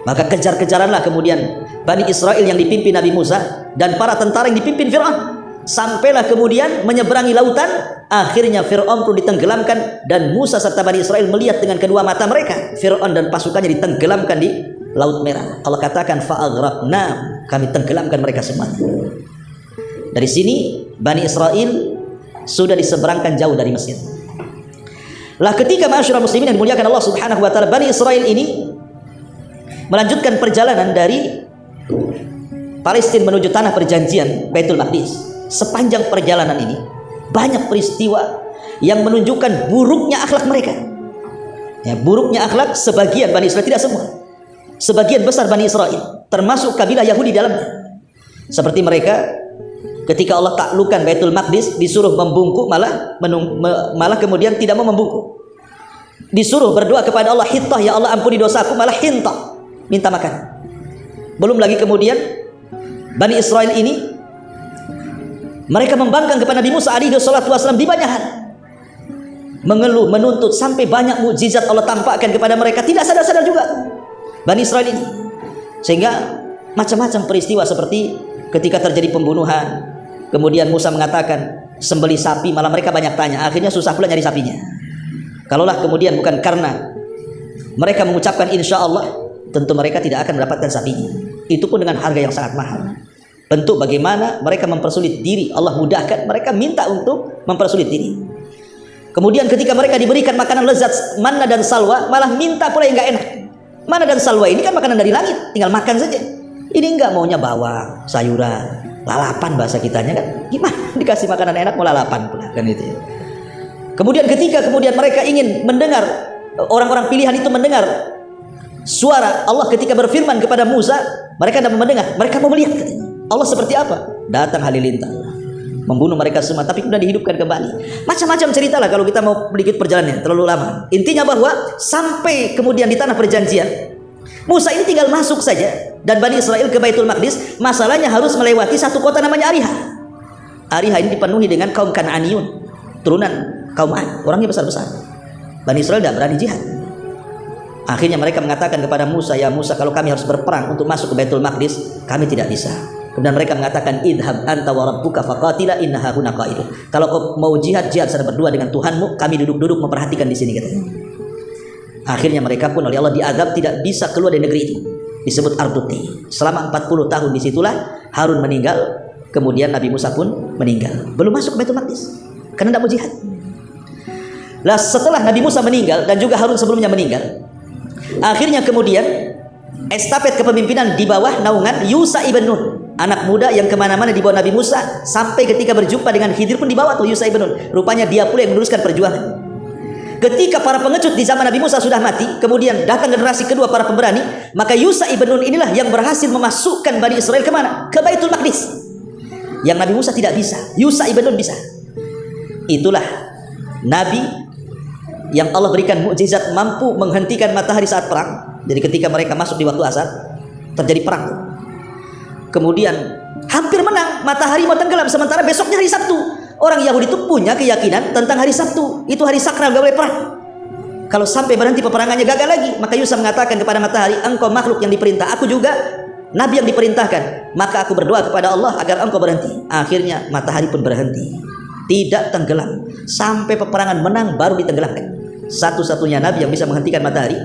Speaker 1: Maka kejar-kejaranlah kemudian Bani Israel yang dipimpin Nabi Musa dan para tentara yang dipimpin Firaun. Sampailah kemudian menyeberangi lautan. Akhirnya Firaun pun ditenggelamkan dan Musa serta Bani Israel melihat dengan kedua mata mereka Firaun dan pasukannya ditenggelamkan di Laut Merah. Allah katakan fa'aghraqna, kami tenggelamkan mereka semua. Dari sini Bani Israel sudah diseberangkan jauh dari Mesir. Lah ketika ma'asyiral muslimin yang dimuliakan Allah Subhanahu wa taala, Bani Israel ini melanjutkan perjalanan dari Palestina menuju tanah perjanjian Baitul Maqdis. Sepanjang perjalanan ini banyak peristiwa yang menunjukkan buruknya akhlak mereka. Ya, buruknya akhlak sebagian Bani Israel, tidak semua. sebagian besar Bani Israel, termasuk kabilah Yahudi dalamnya. Seperti mereka ketika Allah taklukkan Baitul Maqdis, disuruh membungkuk malah kemudian tidak mau membungkuk. Disuruh berdoa kepada Allah, hintah ya Allah ampuni dosaku, malah hintah, minta makan. Belum lagi kemudian Bani Israel ini mereka membangkang kepada Nabi Musa alaihi salatu wasallam di banyak hal, mengeluh, menuntut, sampai banyak mukjizat Allah tampakkan kepada mereka, tidak sadar-sadar juga Bani Israel ini. Sehingga macam-macam peristiwa seperti ketika terjadi pembunuhan, kemudian Musa mengatakan sembeli sapi, malah mereka banyak tanya, akhirnya susah pula nyari sapinya. Kalaulah kemudian bukan karena mereka mengucapkan insya Allah, tentu mereka tidak akan mendapatkan sapinya, itu pun dengan harga yang sangat mahal. Bentuk bagaimana mereka mempersulit diri, Allah mudahkan, mereka minta untuk mempersulit diri. Kemudian ketika mereka diberikan makanan lezat manna dan salwa, malah minta pula yang gak enak. Manna dan salwa ini kan makanan dari langit, tinggal makan saja. Ini enggak, maunya bawang, sayuran, lalapan bahasa kitanya kan. Gimana dikasih makanan enak mau lalapan pula kan itu ya. Kemudian ketika mereka ingin mendengar, orang-orang pilihan itu mendengar suara Allah ketika berfirman kepada Musa, mereka tidak mendengar, mereka mau melihat katanya. Allah seperti apa? Datang halilintar, membunuh mereka semua, tapi sudah dihidupkan kembali. Macam-macam cerita lah kalau kita mau sedikit perjalanannya, terlalu lama. Intinya bahwa sampai kemudian di tanah perjanjian, Musa ini tinggal masuk saja dan Bani Israel ke Baitul Maqdis. Masalahnya harus melewati satu kota namanya Ariha. Ariha ini dipenuhi dengan kaum Kan'aniyun, turunan kaum Ad, orangnya besar-besar. Bani Israel tidak berani jihad. Akhirnya mereka mengatakan kepada Musa, ya Musa, kalau kami harus berperang untuk masuk ke Baitul Maqdis, kami tidak bisa. Kemudian mereka mengatakan, idhab anta wa rabbuka faqatila inna hahuna qa'idun. Kalau kau mau jihad sana berdua dengan Tuhanmu, kami duduk-duduk memperhatikan di sini katanya. Akhirnya mereka pun oleh Allah diazab, tidak bisa keluar dari negeri itu. Disebut Arduti. Selama 40 tahun disitulah Harun meninggal, kemudian Nabi Musa pun meninggal. Belum masuk ke Baitul Maqdis karena tidak mau jihad. Lah setelah Nabi Musa meninggal dan juga Harun sebelumnya meninggal, akhirnya kemudian estafet kepemimpinan di bawah naungan Yusha ibn Nun, anak muda yang kemana-mana di bawah Nabi Musa, sampai ketika berjumpa dengan Khidir pun dibawa tuh Yusha ibn Nun. Rupanya dia pula yang meneruskan perjuangan. Ketika para pengecut di zaman Nabi Musa sudah mati, kemudian datang generasi kedua para pemberani, maka Yusha ibn Nun inilah yang berhasil memasukkan Bani Israel kemana? Ke Baitul Maqdis. Yang Nabi Musa tidak bisa, Yusha ibn Nun bisa. Itulah Nabi yang Allah berikan mukjizat mampu menghentikan matahari saat perang. Jadi ketika mereka masuk di waktu asar, terjadi perang. Kemudian hampir menang, matahari mau tenggelam, sementara besoknya hari Sabtu. Orang Yahudi itu punya keyakinan tentang hari Sabtu, itu hari sakral, gak boleh perang. Kalau sampai berhenti peperangannya gagal lagi, maka Yusha mengatakan kepada matahari, engkau makhluk yang diperintah, aku juga nabi yang diperintahkan, maka aku berdoa kepada Allah agar engkau berhenti. Akhirnya matahari pun berhenti, tidak tenggelam sampai peperangan menang, baru ditenggelamkan. Satu-satunya nabi yang bisa menghentikan matahari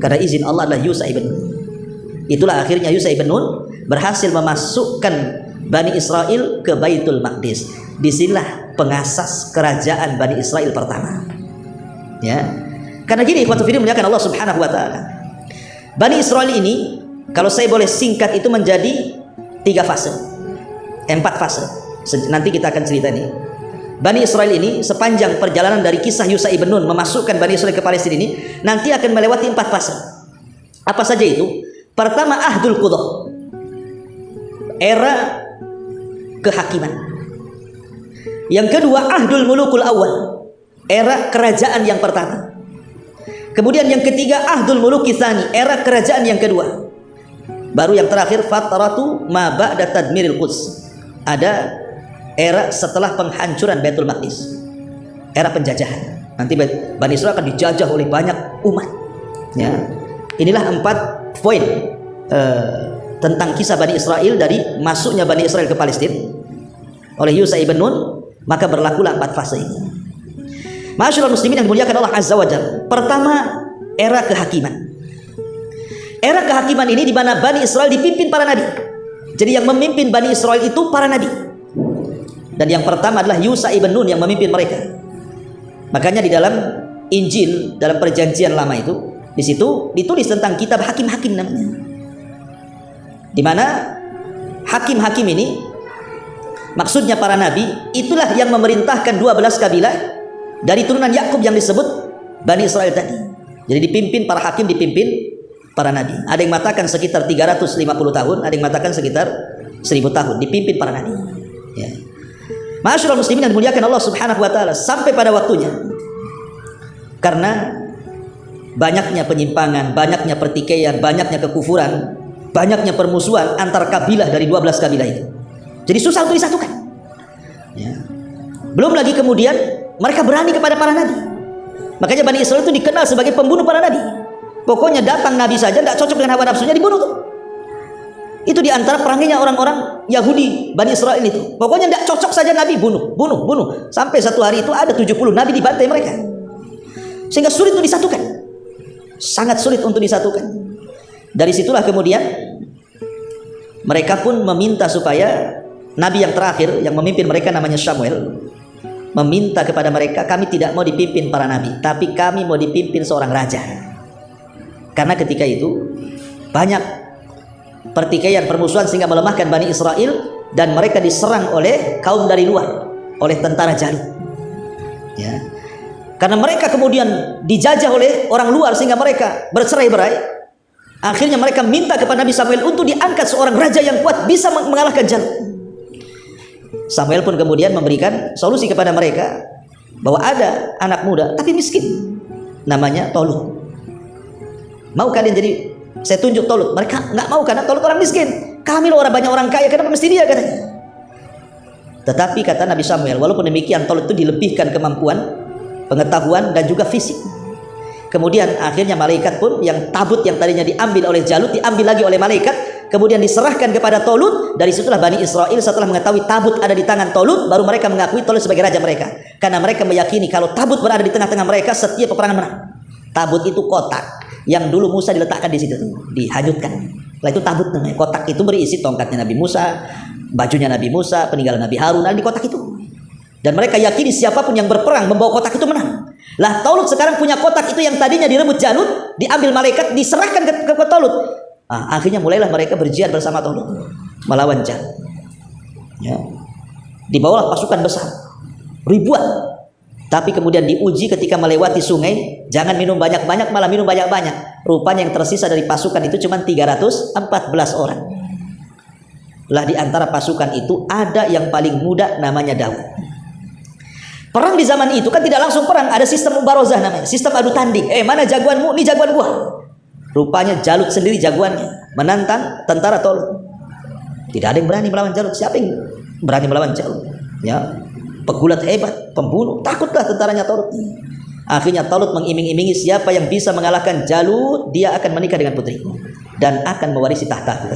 Speaker 1: karena izin Allah adalah Yusha ibn Nun. Itulah akhirnya Yusha ibn Nun berhasil memasukkan Bani Israel ke Baitul Maqdis. Disinilah pengasas kerajaan Bani Israel pertama. Ya, karena gini, ikhwatu fillah muliakan Allah Subhanahu wa taala. Bani Israel ini, kalau saya boleh singkat, itu menjadi 3 fase, 4 fase. Nanti kita akan cerita ini. Bani Israel ini sepanjang perjalanan dari kisah Yusha ibn Nun memasukkan Bani Israel ke Palestina ini, nanti akan melewati 4 fase. Apa saja itu? Pertama, Ahdul Qudah, era kehakiman. Yang kedua, Ahdul Mulukul Awal, era kerajaan yang pertama. Kemudian yang ketiga, Ahdul Muluki Tsani, era kerajaan yang kedua. Baru yang terakhir, Fatratu ma ba'da tadmiril Quds, ada era setelah penghancuran Baitul Maqdis, era penjajahan. Nanti Bani Israel akan dijajah oleh banyak umat. Ya, inilah 4 poin tentang kisah Bani Israel dari masuknya Bani Israel ke Palestina oleh Yusha ibn Nun. Maka berlakulah 4 fase ini. Ma'asyiral muslimin yang dimuliakan Allah Azza wa Jalla. Pertama, era kehakiman. Era kehakiman ini di mana Bani Israel dipimpin para nabi. Jadi yang memimpin Bani Israel itu para nabi. Dan yang pertama adalah Yusha ibn Nun yang memimpin mereka. Makanya di dalam Injil, dalam perjanjian lama itu, di situ ditulis tentang kitab hakim-hakim namanya. Di mana hakim-hakim ini maksudnya para nabi, itulah yang memerintahkan 12 kabilah dari turunan Yakub yang disebut Bani Israel tadi. Jadi dipimpin, para hakim dipimpin para nabi. Ada yang mengatakan sekitar 350 tahun, ada yang mengatakan sekitar 1000 tahun dipimpin para nabi. Ya. Ma'asyiral muslimin yang dimuliakan Allah Subhanahu wa taala, sampai pada waktunya. Karena banyaknya penyimpangan, banyaknya pertikaian, banyaknya kekufuran, banyaknya permusuhan antar kabilah dari 12 kabilah itu. Jadi susah untuk disatukan. Ya. Belum lagi kemudian mereka berani kepada para nabi. Makanya Bani Israel itu dikenal sebagai pembunuh para nabi. Pokoknya datang nabi saja tidak cocok dengan hawa nafsunya, dibunuh tuh. Itu diantara peranginya orang-orang Yahudi Bani Israel itu. Pokoknya tidak cocok saja nabi, bunuh. Sampai satu hari itu ada 70 nabi dibantai mereka. Sehingga sulit untuk disatukan. Sangat sulit untuk disatukan. Dari situlah kemudian mereka pun meminta supaya nabi yang terakhir yang memimpin mereka namanya Samuel meminta kepada mereka, kami tidak mau dipimpin para nabi, tapi kami mau dipimpin seorang raja. Karena ketika itu banyak pertikaian, permusuhan sehingga melemahkan Bani Israel dan mereka diserang oleh kaum dari luar, oleh tentara Jalut. Ya. Karena mereka kemudian dijajah oleh orang luar sehingga mereka bercerai-berai. Akhirnya mereka minta kepada Nabi Samuel untuk diangkat seorang raja yang kuat bisa mengalahkan Jalut. Samuel pun kemudian memberikan solusi kepada mereka bahwa ada anak muda tapi miskin namanya Tolut. Mau kalian jadi saya tunjuk Tolut? Mereka nggak mau karena Tolut orang miskin. Kami loh orang banyak orang kaya, kenapa mesti dia katanya. Tetapi kata Nabi Samuel, walaupun demikian Tolut itu dilebihkan kemampuan, pengetahuan dan juga fisik. Kemudian akhirnya malaikat pun yang tabut yang tadinya diambil oleh Jalut diambil lagi oleh malaikat, kemudian diserahkan kepada Tolut. Dari situlah Bani Israel setelah mengetahui tabut ada di tangan Tolut, baru mereka mengakui Tolut sebagai raja mereka. Karena mereka meyakini kalau tabut berada di tengah-tengah mereka, setiap peperangan menang. Tabut itu kotak yang dulu Musa diletakkan di situ, dihanyutkan. Lah itu tabut namanya. Kotak itu berisi tongkatnya Nabi Musa, bajunya Nabi Musa, peninggalan Nabi Harun ada di kotak itu. Dan mereka yakini siapapun yang berperang membawa kotak itu menang. Lah Tolut sekarang punya kotak itu yang tadinya direbut Jalut, diambil malaikat, diserahkan ke Tolut. Akhirnya mulailah mereka berjihad bersama Tolut melawan Jalut. Ya. Dibawalah pasukan besar ribuan. Tapi kemudian diuji ketika melewati sungai, jangan minum banyak-banyak, malah minum banyak-banyak. Rupanya yang tersisa dari pasukan itu cuma 314 orang. Lah di antara pasukan itu ada yang paling muda namanya Daud. Perang di zaman itu kan tidak langsung perang, ada sistem mubarozah namanya, sistem adu tanding. Mana jagoanmu? Ini jagoan gua. Rupanya Jalut sendiri jagoannya, menantang tentara Tolut. Tidak ada yang berani melawan Jalut. Siapa yang berani melawan Jalut? Ya, pegulat hebat, pembunuh, takutlah tentaranya Tolut. Akhirnya Tolut mengiming-imingi siapa yang bisa mengalahkan Jalut, dia akan menikah dengan putriku dan akan mewarisi tahtaku.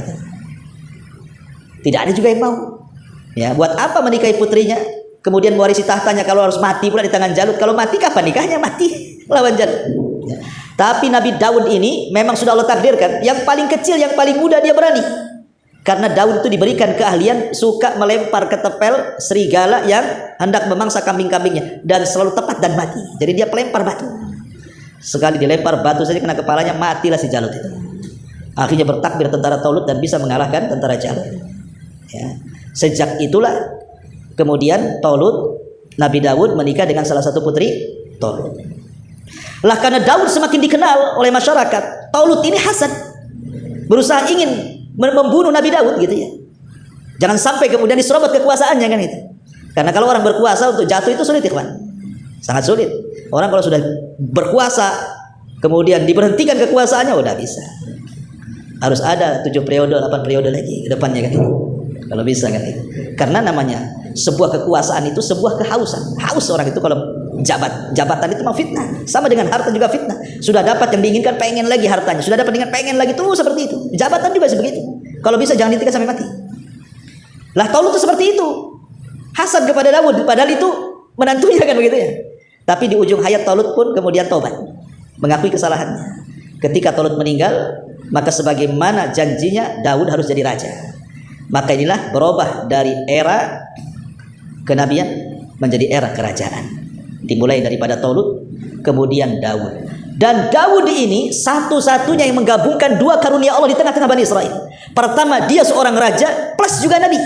Speaker 1: Tidak ada juga yang mau. Ya, buat apa menikahi putrinya? Kemudian mewarisi tahtanya kalau harus mati pula di tangan Jalut. Kalau mati kapan nikahnya? Mati lawan Jalut. Ya. Tapi Nabi Daud ini memang sudah Allah takdirkan, yang paling kecil, yang paling muda dia berani. Karena Daud itu diberikan keahlian suka melempar ketepel serigala yang hendak memangsa kambing-kambingnya dan selalu tepat dan mati. Jadi dia pelempar batu. Sekali dilempar batu saja kena kepalanya, matilah si Jalut itu. Akhirnya bertakbir tentara Tolut dan bisa mengalahkan tentara Jalut. Ya. Sejak itulah kemudian Tolut, Nabi Daud menikah dengan salah satu putri Tolut. Lah karena Daud semakin dikenal oleh masyarakat, Tolut ini hasad, berusaha ingin membunuh Nabi Daud gitu ya. Jangan sampai kemudian diserobot kekuasaannya kan itu. Karena kalau orang berkuasa untuk jatuh itu sulit, ikhwan. Sangat sulit. Orang kalau sudah berkuasa kemudian diberhentikan kekuasaannya udah bisa. Harus ada 7 periode, 8 periode lagi ke depannya kan. Kalau bisa kan itu. Karena namanya sebuah kekuasaan itu sebuah kehausan. Haus orang itu kalau jabatan itu mau fitnah. Sama dengan harta juga fitnah. Sudah dapat yang diinginkan pengen lagi hartanya. Sudah dapat dengan pengen lagi terus seperti itu. Jabatan juga seperti itu. Kalau bisa jangan dihentikan sampai mati. Lah Tolut itu seperti itu. Hasad kepada Daud padahal itu menantunya kan begitu ya. Tapi di ujung hayat Tolut pun kemudian tobat, mengakui kesalahannya. Ketika Tolut meninggal, maka sebagaimana janjinya Daud harus jadi raja. Maka inilah berubah dari era kenabian menjadi era kerajaan. Dimulai daripada Tolut, kemudian Daud. Dan Daud ini satu-satunya yang menggabungkan 2 karunia Allah di tengah-tengah Bani Israel. Pertama, dia seorang raja plus juga nabi.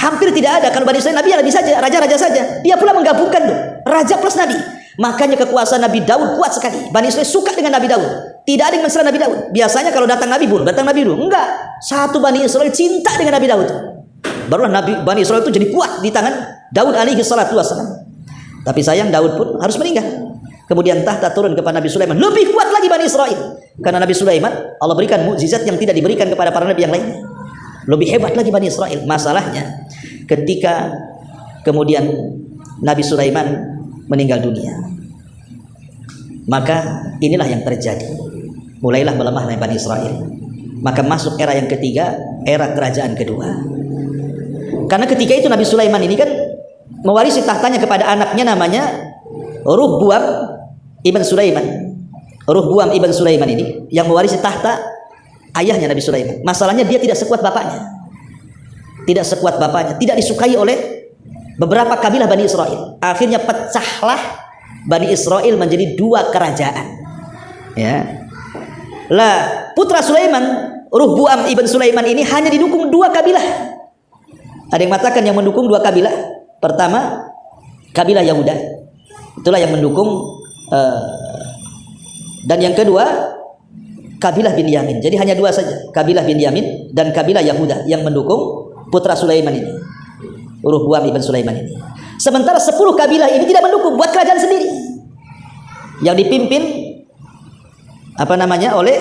Speaker 1: Hampir tidak ada kalau Bani Israel nabi saja, raja saja. Dia pula menggabungkan tuh, raja plus nabi. Makanya kekuasaan Nabi Daud kuat sekali. Bani Israel suka dengan Nabi Daud. Tidak ada yang mencela Nabi Daud. Biasanya kalau datang Nabi dulu. Enggak. Satu Bani Israel cinta dengan Nabi Daud. Barulah Bani Israel itu jadi kuat di tangan Daud alaihi salatu wassalam. Tapi sayang Daud pun harus meninggal. Kemudian tahta turun kepada Nabi Sulaiman. Lebih kuat lagi Bani Israel. Karena Nabi Sulaiman Allah berikan mukjizat yang tidak diberikan kepada para nabi yang lainnya. Lebih hebat lagi Bani Israel. Masalahnya ketika kemudian Nabi Sulaiman meninggal dunia, maka inilah yang terjadi. Mulailah melemahnya Bani Israel. Maka masuk era yang ketiga, era kerajaan kedua. Karena ketika itu Nabi Sulaiman ini kan mewarisi tahtanya kepada anaknya namanya Ruhbuam ibn Sulaiman. Ruhbuam ibn Sulaiman ini yang mewarisi tahta ayahnya Nabi Sulaiman. Masalahnya dia tidak sekuat bapaknya. Tidak sekuat bapaknya, tidak disukai oleh beberapa kabilah Bani Israel. Akhirnya pecahlah Bani Israel menjadi dua kerajaan. Ya. Lah, putra Sulaiman, Ruhbuam ibn Sulaiman ini hanya didukung dua kabilah. Ada yang mengatakan yang mendukung dua kabilah. Pertama, kabilah Yahuda. Itulah yang mendukung. Dan yang kedua, kabilah Binyamin. Jadi hanya dua saja, kabilah Binyamin dan kabilah Yahuda yang mendukung putra Sulaiman ini, Ruhbuam ibn Sulaiman ini. Sementara 10 kabilah ini tidak mendukung, buat kerajaan sendiri yang dipimpin oleh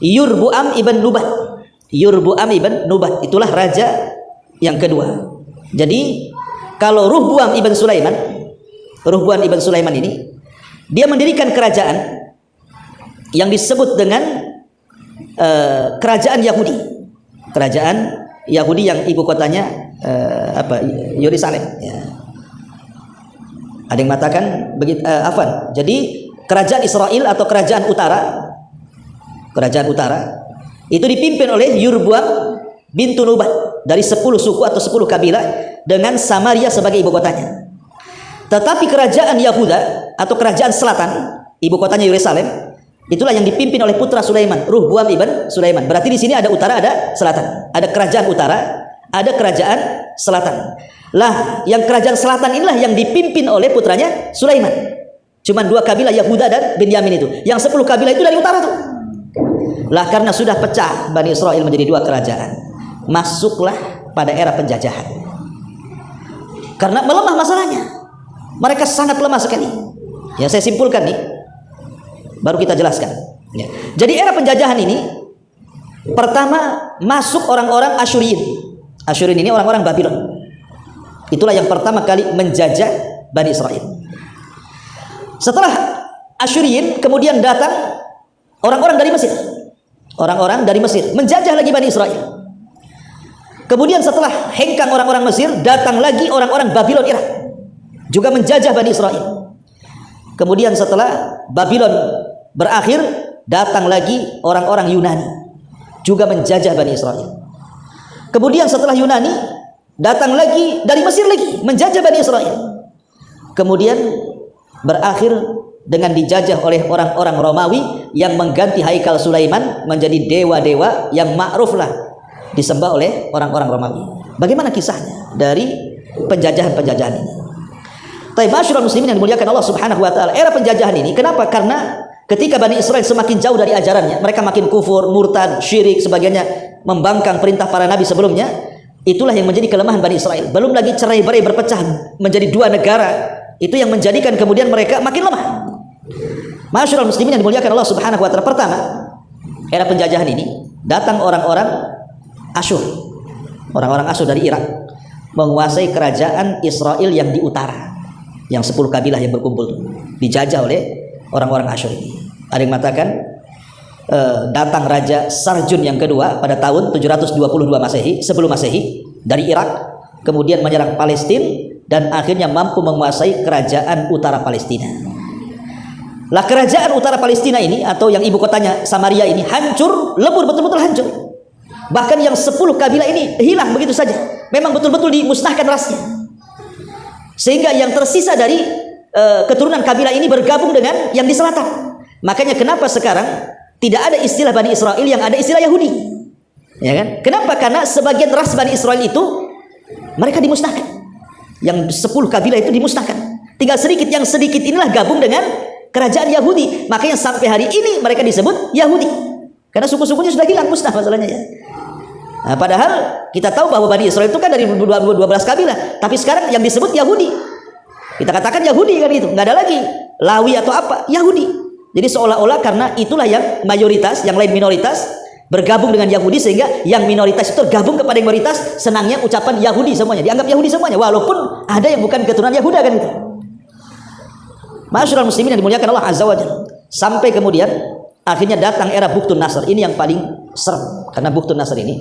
Speaker 1: Yurbuam ibn Nubat. Yurbuam ibn Nubat itulah raja yang kedua. Jadi kalau Ruhbuam ibn Sulaiman ini dia mendirikan kerajaan yang disebut dengan kerajaan Yahudi. Kerajaan Yahudi yang ibu kotanya Yerusalem. Ya. Ada yang mengatakan begitu. Jadi kerajaan Israel atau kerajaan utara itu dipimpin oleh Yurbuam bintu Nubat dari 10 suku atau 10 kabilah dengan Samaria sebagai ibu kotanya. Tetapi kerajaan Yahuda atau kerajaan selatan, ibu kotanya Yerusalem, itulah yang dipimpin oleh putra Sulaiman, Ruhbuam ibn Sulaiman. Berarti di sini ada utara, ada selatan. Ada kerajaan utara, ada kerajaan selatan. Lah, yang kerajaan selatan inilah yang dipimpin oleh putranya Sulaiman. Cuman 2 kabilah Yahuda dan Binyamin itu. Yang 10 kabilah itu dari utara tuh. Lah, karena sudah pecah Bani Israel menjadi 2 kerajaan, masuklah pada era penjajahan. Karena melemah masalahnya. Mereka sangat lemah sekali. Ya, saya simpulkan nih. Baru kita jelaskan. Ya. Jadi era penjajahan ini pertama masuk orang-orang Asyuriyin. Asyuriyin ini orang-orang Babylon. Itulah yang pertama kali menjajah Bani Israel. Setelah Asyuriyin kemudian datang orang-orang dari Mesir. Orang-orang dari Mesir menjajah lagi Bani Israel. Kemudian setelah hengkang orang-orang Mesir, datang lagi orang-orang Babylon Irak. Juga menjajah Bani Israel. Kemudian setelah Babylon berakhir, datang lagi orang-orang Yunani, juga menjajah Bani Israel. Kemudian setelah Yunani, datang lagi dari Mesir lagi, menjajah Bani Israel. Kemudian berakhir dengan dijajah oleh orang-orang Romawi yang mengganti Haikal Sulaiman menjadi dewa-dewa yang ma'ruflah disembah oleh orang-orang Romawi. Bagaimana kisahnya dari penjajahan-penjajahan ini? Tapi masyarakat muslimin yang dimuliakan Allah Subhanahu wa taala, era penjajahan ini kenapa? Karena ketika Bani Israel semakin jauh dari ajarannya, mereka makin kufur, murtad, syirik, sebagainya, membangkang perintah para nabi sebelumnya. Itulah yang menjadi kelemahan Bani Israel. Belum lagi cerai-berai berpecah menjadi 2 negara. Itu yang menjadikan kemudian mereka makin lemah. Masyarakat muslimin yang dimuliakan Allah Subhanahu wa taala, pertama, era penjajahan ini datang orang-orang Asyur. Orang-orang Asyur dari Irak menguasai kerajaan Israel yang di utara. Yang 10 kabilah yang berkumpul dijajah oleh orang-orang Asyur ini. Ada yang mengatakan datang Raja Sarjun yang kedua pada tahun 722 Masehi, sebelum Masehi, dari Irak, kemudian menyerang Palestina dan akhirnya mampu menguasai kerajaan utara Palestina. Lah, kerajaan utara Palestina ini atau yang ibu kotanya Samaria ini hancur, lebur, betul-betul hancur. Bahkan yang 10 kabilah ini hilang begitu saja. Memang betul-betul dimusnahkan rasnya. Sehingga yang tersisa dari keturunan kabilah ini bergabung dengan yang di selatan. Makanya kenapa sekarang tidak ada istilah Bani Israel, yang ada istilah Yahudi. Ya kan? Kenapa? Karena sebagian ras Bani Israel itu mereka dimusnahkan. Yang 10 kabilah itu dimusnahkan. Tinggal sedikit, yang sedikit inilah gabung dengan kerajaan Yahudi. Makanya sampai hari ini mereka disebut Yahudi. Karena suku-sukunya sudah hilang, musnah masalahnya ya. Nah, padahal kita tahu bahwa Bani Israel itu kan dari 12 kabilah, tapi sekarang yang disebut Yahudi. Kita katakan Yahudi kan itu, nggak ada lagi Lawi atau apa, Yahudi. Jadi seolah-olah karena itulah yang mayoritas, yang lain minoritas, bergabung dengan Yahudi sehingga yang minoritas itu gabung kepada yang mayoritas, senangnya ucapan Yahudi semuanya, dianggap Yahudi semuanya, walaupun ada yang bukan keturunan Yahuda kan itu. Ma'asyiral muslimin yang dimuliakan Allah Azza wa Jalla. Sampai kemudian akhirnya datang era Buktun Nasr. Ini yang paling serem, karena Buktun Nasr ini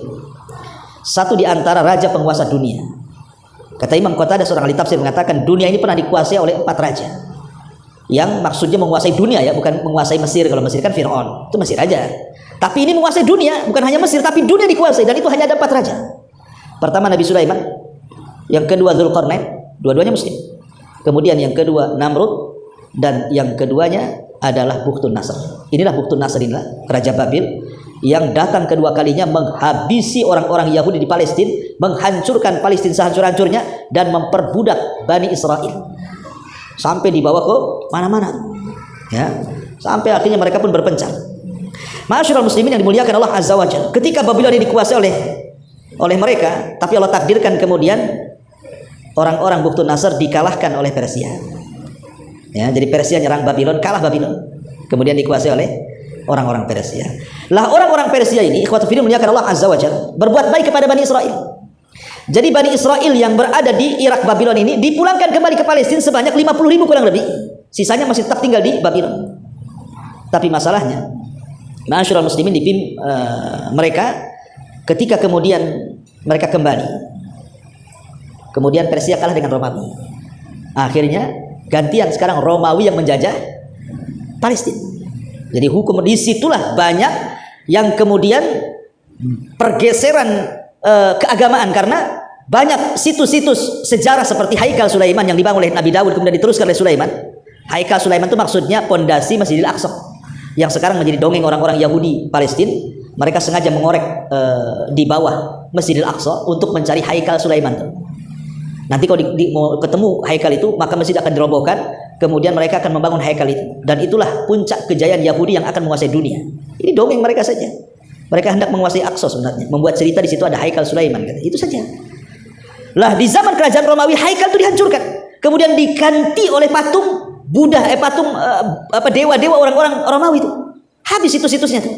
Speaker 1: satu di antara raja penguasa dunia. Kata Imam Qatadah, seorang ahli tafsir, mengatakan dunia ini pernah dikuasai oleh 4 raja. Yang maksudnya menguasai dunia ya, bukan menguasai Mesir. Kalau Mesir kan Fir'aun, itu Mesir aja. Tapi ini menguasai dunia, bukan hanya Mesir, tapi dunia dikuasai, dan itu hanya ada 4 raja. Pertama Nabi Sulaiman, yang kedua Dzulqarnain, dua-duanya muslim. Kemudian yang kedua Namrud, dan yang keduanya adalah Buktun Nasr. Inilah Buktun Nasr, inilah Raja Babil yang datang kedua kalinya menghabisi orang-orang Yahudi di Palestina, menghancurkan Palestina sehancur-hancurnya, dan memperbudak Bani Israel sampai dibawa ke mana-mana ya, sampai akhirnya mereka pun berpencar. Ma'asyiral muslimin yang dimuliakan Allah Azza wa Jalla, ketika Babylon dikuasai oleh mereka, tapi Allah takdirkan kemudian orang-orang Buktun Nasr dikalahkan oleh Persia. Ya, jadi Persia nyerang Babylon, kalah Babylon, kemudian dikuasai oleh orang-orang Persia. Lah orang-orang Persia ini, ikhwatu fillah muliakan Allah Azza wa Jalla, berbuat baik kepada Bani Israel. Jadi Bani Israel yang berada di Irak Babylon ini dipulangkan kembali ke Palestina sebanyak 50.000 kurang lebih. Sisanya masih tetap tinggal di Babylon. Tapi masalahnya, ma'asyiral muslimin, mereka ketika kemudian mereka kembali, kemudian Persia kalah dengan Romawi. Akhirnya gantian sekarang Romawi yang menjajah Palestina. Jadi hukum disitulah banyak yang kemudian pergeseran keagamaan, karena banyak situs-situs sejarah seperti Haikal Sulaiman yang dibangun oleh Nabi Daud kemudian diteruskan oleh Sulaiman. Haikal Sulaiman itu maksudnya pondasi Masjidil Aqsa yang sekarang menjadi dongeng orang-orang Yahudi Palestina. Mereka sengaja mengorek di bawah Masjidil Aqsa untuk mencari Haikal Sulaiman. Nanti kalau mau ketemu Haikal itu, maka masjid akan dirobohkan, kemudian mereka akan membangun Haikal itu, dan itulah puncak kejayaan Yahudi yang akan menguasai dunia. Ini dongeng mereka saja. Mereka hendak menguasai Aqsa sebenarnya, membuat cerita di situ ada Haikal Sulaiman, itu saja. Lah di zaman kerajaan Romawi, Haikal itu dihancurkan, kemudian diganti oleh patung Buddha, dewa-dewa orang-orang Romawi itu. Habis situs-situsnya tuh.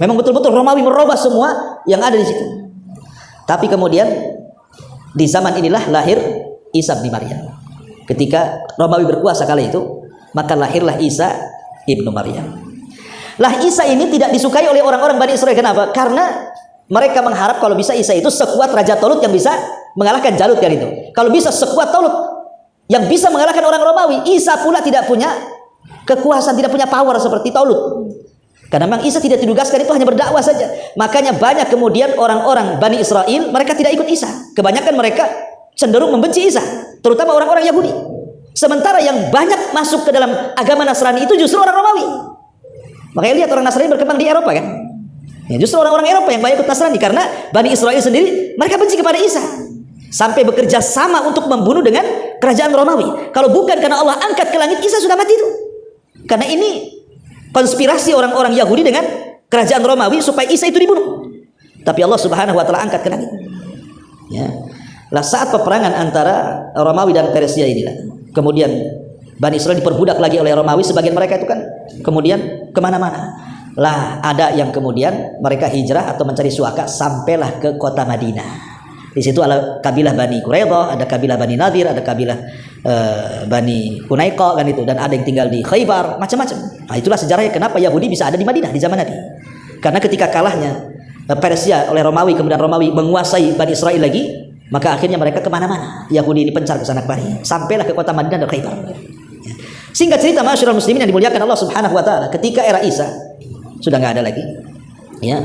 Speaker 1: Memang betul-betul Romawi merubah semua yang ada di situ. Tapi kemudian di zaman inilah lahir Isa bin Maryam. Ketika Romawi berkuasa kala itu, maka lahirlah Isa ibnu Maryam. Lah Isa ini tidak disukai oleh orang-orang Bani Israel. Kenapa? Karena mereka mengharap kalau bisa Isa itu sekuat Raja Tolut yang bisa mengalahkan Jalut kan itu. Kalau bisa sekuat Tolut yang bisa mengalahkan orang Romawi, Isa pula tidak punya kekuasaan, tidak punya power seperti Tolut. Karena memang Isa tidak ditugaskan, itu hanya berdakwah saja. Makanya banyak kemudian orang-orang Bani Israel mereka tidak ikut Isa. Kebanyakan mereka cenderung membenci Isa, terutama orang-orang Yahudi. Sementara yang banyak masuk ke dalam agama Nasrani itu justru orang Romawi. Makanya lihat orang Nasrani berkembang di Eropa kan. Ya, justru orang-orang Eropa yang banyak ikut Nasrani, karena Bani Israel sendiri mereka benci kepada Isa. Sampai bekerja sama untuk membunuh dengan kerajaan Romawi. Kalau bukan karena Allah angkat ke langit, Isa sudah mati itu. Karena ini konspirasi orang-orang Yahudi dengan kerajaan Romawi supaya Isa itu dibunuh. Tapi Allah Subhanahu wa taala angkat ke langit. Ya. Lah saat peperangan antara Romawi dan Persia inilah, kemudian Bani Israel diperbudak lagi oleh Romawi, sebagian mereka itu kan kemudian kemana-mana. Lah ada yang kemudian mereka hijrah atau mencari suaka sampailah ke kota Madinah. Di situ ada kabilah Bani Quraidah, ada kabilah Bani Nadir, ada kabilah Bani Qunaiqa kan itu, dan ada yang tinggal di Khaybar, macam-macam. Nah itulah sejarahnya kenapa Yahudi bisa ada di Madinah di zaman Nabi. Karena ketika kalahnya Persia oleh Romawi, kemudian Romawi menguasai Bani Israel lagi, maka akhirnya mereka kemana-mana. Yahudi ini pencar ke sana kemari, sampailah ke kota Madinah dan Khaybar. Singkat cerita, ma'asyiral muslimin yang dimuliakan Allah Subhanahu wa taala, ketika era Isa sudah nggak ada lagi, ya,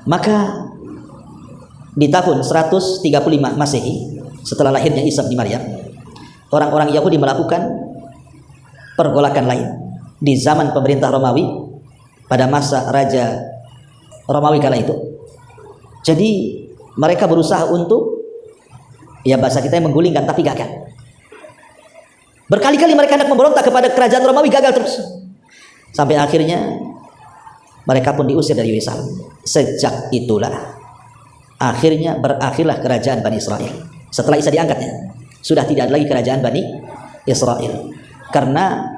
Speaker 1: maka di tahun 135 Masehi setelah lahirnya Isa bin Maryam, orang-orang Yahudi melakukan pergolakan lain di zaman pemerintah Romawi pada masa Raja Romawi kala itu. Jadi mereka berusaha untuk, ya bahasa kita, menggulingkan, tapi gagal. Berkali-kali mereka hendak memberontak kepada kerajaan Romawi, gagal terus. Sampai akhirnya mereka pun diusir dari Yerusalem. Sejak itulah akhirnya berakhirlah kerajaan Bani Israel. Setelah Isa diangkatnya, sudah tidak ada lagi kerajaan Bani Israel. Karena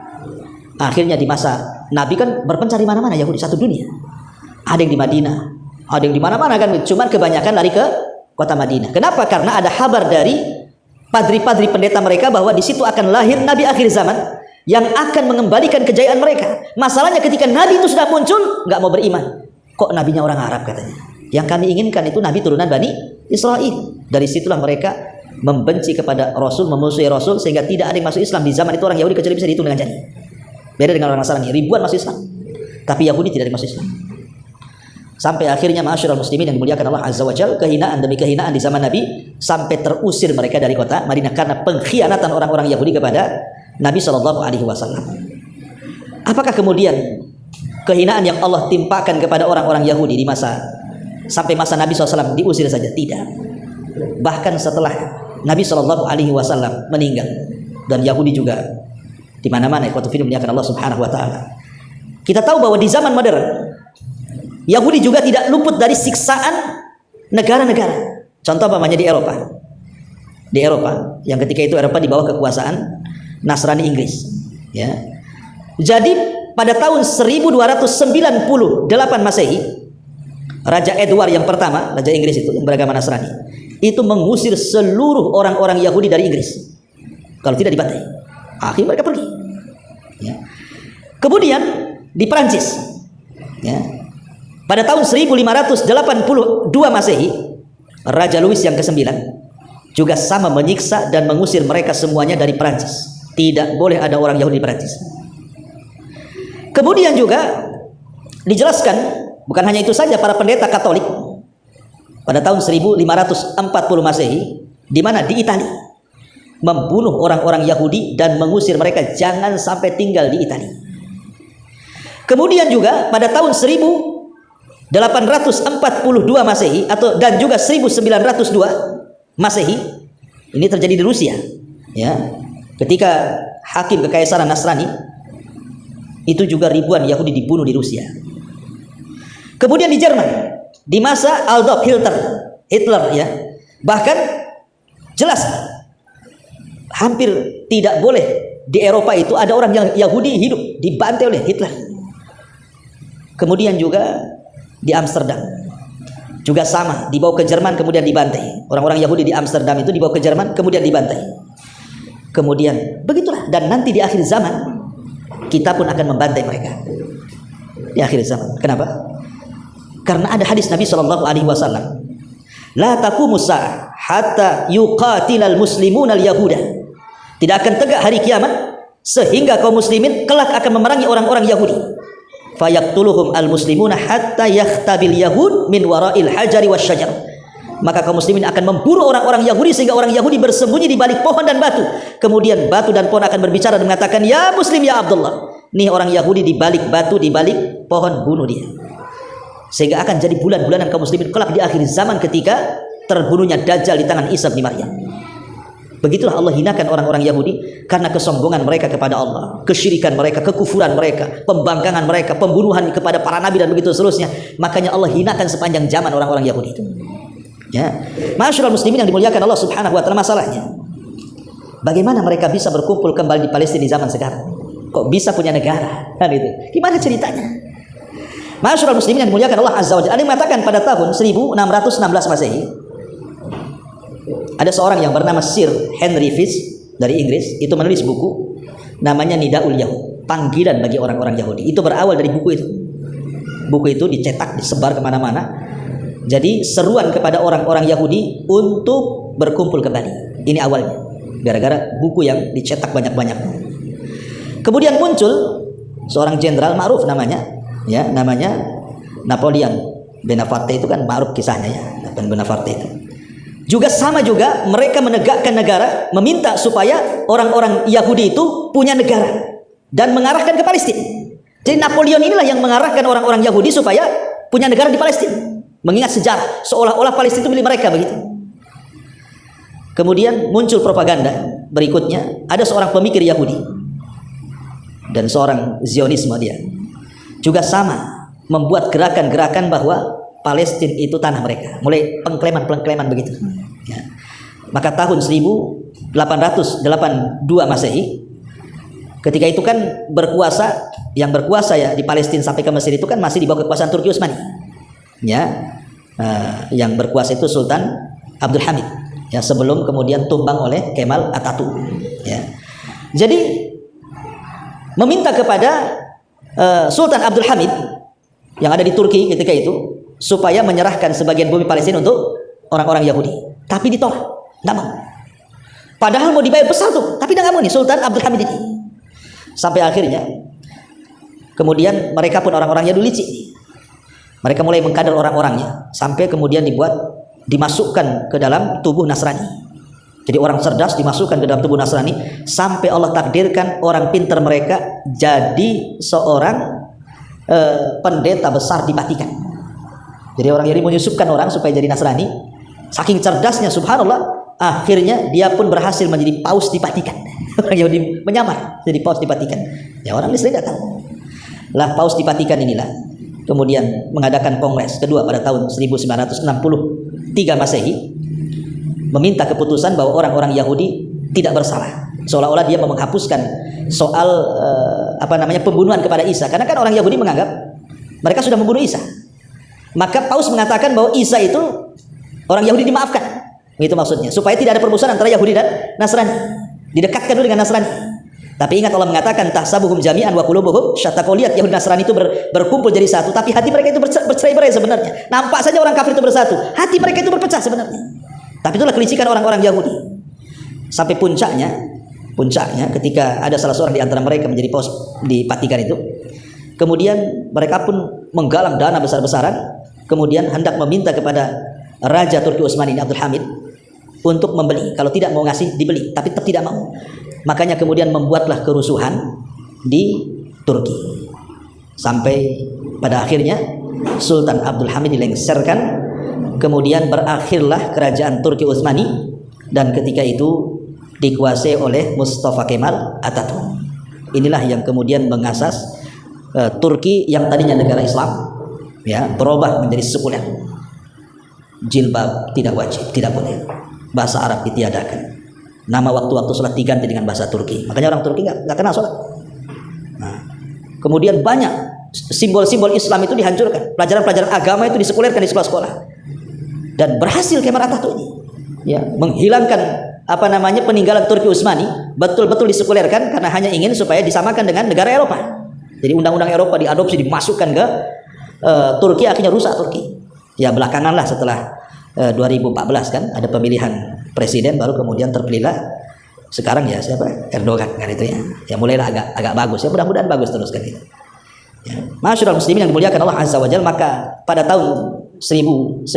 Speaker 1: akhirnya di masa Nabi kan berpencar di mana-mana Yahudi satu dunia. Ada yang di Madinah, ada yang di mana-mana kan. Cuman kebanyakan lari ke kota Madinah. Kenapa? Karena ada kabar dari padri-padri pendeta mereka bahwa di situ akan lahir Nabi akhir zaman yang akan mengembalikan kejayaan mereka. Masalahnya ketika Nabi itu sudah muncul, nggak mau beriman. Kok nabinya orang Arab katanya? Yang kami inginkan itu Nabi turunan Bani Israel. Dari situlah mereka membenci kepada Rasul, memusuhi Rasul, sehingga tidak ada yang masuk Islam di zaman itu. Orang Yahudi kecuali bisa dihitung dengan jari. Beda dengan orang Nasrani, ribuan masuk Islam, tapi Yahudi tidak ada yang masuk Islam. Sampai akhirnya ma'asyiral muslimin yang dimuliakan Allah Azza wa Jalla, kehinaan demi kehinaan di zaman Nabi, sampai terusir mereka dari kota Madinah karena pengkhianatan orang-orang Yahudi kepada Nabi Shallallahu Alaihi Wasallam. Apakah kemudian kehinaan yang Allah timpakan kepada orang-orang Yahudi di masa sampai masa Nabi SAW diusir saja? Tidak. Bahkan setelah Nabi Shallallahu Alaihi Wasallam meninggal, dan Yahudi juga di mana-mana, ikhwatu fillah dimuliakan Allah Subhanahu Wa Taala. Kita tahu bahwa di zaman modern Yahudi juga tidak luput dari siksaan negara-negara. Contoh umpamanya di Eropa. Di Eropa, yang ketika itu Eropa di bawah kekuasaan Nasrani Inggris. Ya. Jadi pada tahun 1298 Masehi, Raja Edward yang pertama, Raja Inggris itu yang beragama Nasrani, itu mengusir seluruh orang-orang Yahudi dari Inggris. Kalau tidak dibantai, akhirnya mereka pergi. Ya. Kemudian di Perancis, ya, pada tahun 1582 Masehi, Raja Louis yang ke-9 juga sama menyiksa dan mengusir mereka semuanya dari Perancis. Tidak boleh ada orang Yahudi di Perancis. Kemudian juga dijelaskan, bukan hanya itu saja, para pendeta Katolik pada tahun 1540 Masehi, di mana di Italia membunuh orang-orang Yahudi dan mengusir mereka jangan sampai tinggal di Italia. Kemudian juga pada tahun 1842 Masehi dan juga 1902 Masehi, ini terjadi di Rusia, ya, ketika hakim kekaisaran Nasrani itu juga ribuan Yahudi dibunuh di Rusia. Kemudian di Jerman di masa Adolf Hitler, ya, bahkan jelas hampir tidak boleh di Eropa itu ada orang yang Yahudi hidup, dibantai oleh Hitler. Kemudian juga di Amsterdam juga sama, dibawa ke Jerman kemudian dibantai. Orang-orang Yahudi di Amsterdam itu dibawa ke Jerman kemudian dibantai. Kemudian begitulah, dan nanti di akhir zaman kita pun akan membantai mereka di akhir zaman. Kenapa? Karena ada hadis Nabi Shallallahu Alaihi Wasallam, la taqumus sa'ah hatta yuqatilal muslimun al yahuda. Tidak akan tegak hari kiamat sehingga kaum muslimin kelak akan memerangi orang-orang Yahudi. Fayaqtuluhum al muslimuna hatta yakhtabil yahud min wara'il hajari wasyajar. Maka kaum muslimin akan memburu orang-orang Yahudi sehingga orang Yahudi bersembunyi di balik pohon dan batu. Kemudian batu dan pohon akan berbicara dan mengatakan, ya Muslim ya Abdullah. Nih orang Yahudi di balik batu, di balik pohon, bunuh dia. Sehingga akan jadi bulan-bulanan kaum muslimin kelak di akhir zaman ketika terbunuhnya Dajjal di tangan Isa bin Maryam. Begitulah Allah hinakan orang-orang Yahudi karena kesombongan mereka kepada Allah, kesyirikan mereka, kekufuran mereka, pembangkangan mereka, pembunuhan kepada para nabi dan begitu seterusnya. Makanya Allah hinakan sepanjang zaman orang-orang Yahudi itu. Ya, ma'asyiral muslimin yang dimuliakan Allah Subhanahu wa taala, masalahnya bagaimana mereka bisa berkumpul kembali di Palestina di zaman sekarang? Kok bisa punya negara? Kan itu. Gimana ceritanya? Ma'asyiral muslimin yang dimuliakan Allah Azza wa Jalla, ada yang mengatakan pada tahun 1616 Masehi ada seorang yang bernama Sir Henry Fish dari Inggris, itu menulis buku namanya Nidaul Yahud, panggilan bagi orang-orang Yahudi. Itu berawal dari buku itu. Buku itu dicetak, disebar kemana-mana. Jadi seruan kepada orang-orang Yahudi untuk berkumpul kembali. Ini awalnya, gara-gara buku yang dicetak banyak-banyak. Kemudian muncul seorang jenderal ma'ruf namanya, ya, namanya Napoleon Bonaparte, itu kan ma'ruf kisahnya ya, Napoleon Bonaparte itu. Juga sama juga mereka menegakkan negara, meminta supaya orang-orang Yahudi itu punya negara dan mengarahkan ke Palestina. Jadi Napoleon inilah yang mengarahkan orang-orang Yahudi supaya punya negara di Palestina. Mengingat sejarah seolah-olah Palestina itu milik mereka begitu. Kemudian muncul propaganda berikutnya, ada seorang pemikir Yahudi dan seorang Zionisme, dia juga sama membuat gerakan-gerakan bahwa Palestina itu tanah mereka, mulai pengklaiman begitu ya. Maka tahun 1882 Masehi, ketika itu kan yang berkuasa ya di Palestina sampai ke Mesir itu kan masih di bawah kekuasaan Turki Utsmani ya. Yang berkuasa itu Sultan Abdul Hamid ya, sebelum kemudian tumbang oleh Kemal Atatürk ya. Jadi meminta kepada Sultan Abdul Hamid yang ada di Turki ketika itu supaya menyerahkan sebagian bumi Palestina untuk orang-orang Yahudi, tapi ditolak, tidak mau. Padahal mau dibayar besar tuh, tapi tidak mau nih Sultan Abdul Hamid ini. Sampai akhirnya kemudian mereka pun orang-orangnya dulu licik. Mereka mulai mengkader orang-orangnya sampai kemudian dimasukkan ke dalam tubuh Nasrani. Jadi orang cerdas dimasukkan ke dalam tubuh Nasrani sampai Allah takdirkan orang pintar mereka jadi seorang pendeta besar di Vatikan. Jadi orang Yahudi menyusupkan orang supaya jadi Nasrani. Saking cerdasnya, subhanallah, akhirnya dia pun berhasil menjadi paus di Vatikan. Orang Yahudi menyamar jadi paus di Vatikan. Ya orang Islam tidak tahu. Lah paus di Vatikan inilah kemudian mengadakan kongres kedua pada tahun 1963 Masehi, meminta keputusan bahwa orang-orang Yahudi tidak bersalah, seolah-olah dia mau menghapuskan soal pembunuhan kepada Isa, karena kan orang Yahudi menganggap mereka sudah membunuh Isa. Maka paus mengatakan bahwa Isa itu orang Yahudi dimaafkan, itu maksudnya supaya tidak ada permusuhan antara Yahudi dan Nasrani, didekatkan dulu dengan Nasrani. Tapi ingat Allah mengatakan tahsabuhum jami'an wa qulubuhum syatta. Kau lihat Yahudi Nasrani itu berkumpul jadi satu, tapi hati mereka itu bercerai-berai sebenarnya. Nampak saja orang kafir itu bersatu, hati mereka itu berpecah sebenarnya. Tapi itulah kelicikan orang-orang Yahudi. Sampai puncaknya ketika ada salah seorang di antara mereka menjadi paus di Vatikan itu, kemudian mereka pun menggalang dana besar-besaran, kemudian hendak meminta kepada Raja Turki Utsmani Abdul Hamid untuk membeli. Kalau tidak mau ngasih dibeli, tapi tetap tidak mau. Makanya kemudian membuatlah kerusuhan di Turki. Sampai pada akhirnya Sultan Abdul Hamid dilengserkan, kemudian berakhirlah kerajaan Turki Utsmani, dan ketika itu dikuasai oleh Mustafa Kemal Atatürk. Inilah yang kemudian mengasas Turki yang tadinya negara Islam ya, berubah menjadi sekuler. Jilbab tidak wajib, tidak boleh. Bahasa Arab ditiadakan. Nama waktu-waktu sholat diganti dengan bahasa Turki. Makanya orang Turki nggak kenal sholat. Nah, kemudian banyak simbol-simbol Islam itu dihancurkan. Pelajaran-pelajaran agama itu disekulerkan di sekolah-sekolah. Dan berhasil Kemal Atatürk ini ya, menghilangkan peninggalan Turki Utsmani, betul-betul disekulerkan karena hanya ingin supaya disamakan dengan negara Eropa. Jadi undang-undang Eropa diadopsi, dimasukkan ke Turki, akhirnya rusak Turki. Ya belakangan lah setelah 2014 kan ada pemilihan presiden, baru kemudian terpilihlah sekarang ya siapa, Erdogan kan itu ya. Ya mulailah agak bagus ya, mudah-mudahan bagus terus kan itu. Ya. Masyaallah muslimin yang dimuliakan Allah Azza wa Jalla, maka pada tahun 1917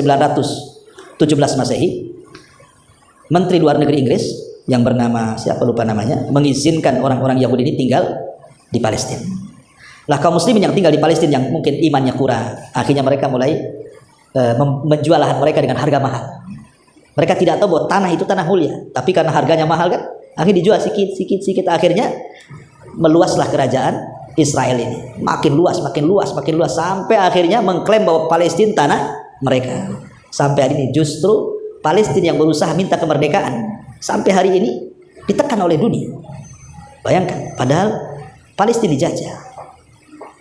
Speaker 1: Masehi, Menteri Luar Negeri Inggris yang bernama siapa lupa namanya, mengizinkan orang-orang Yahudi ini tinggal di Palestina. Lah kaum muslimin yang tinggal di Palestina yang mungkin imannya kurang, akhirnya mereka mulai menjual lahan mereka dengan harga mahal. Mereka tidak tahu bahwa tanah itu tanah mulia, tapi karena harganya mahal kan, akhirnya dijual sikit. Akhirnya meluaslah kerajaan Israel ini, makin luas sampai akhirnya mengklaim bahwa Palestina tanah mereka. Sampai hari ini justru Palestina yang berusaha minta kemerdekaan sampai hari ini ditekan oleh dunia. Bayangkan, padahal Palestina dijajah,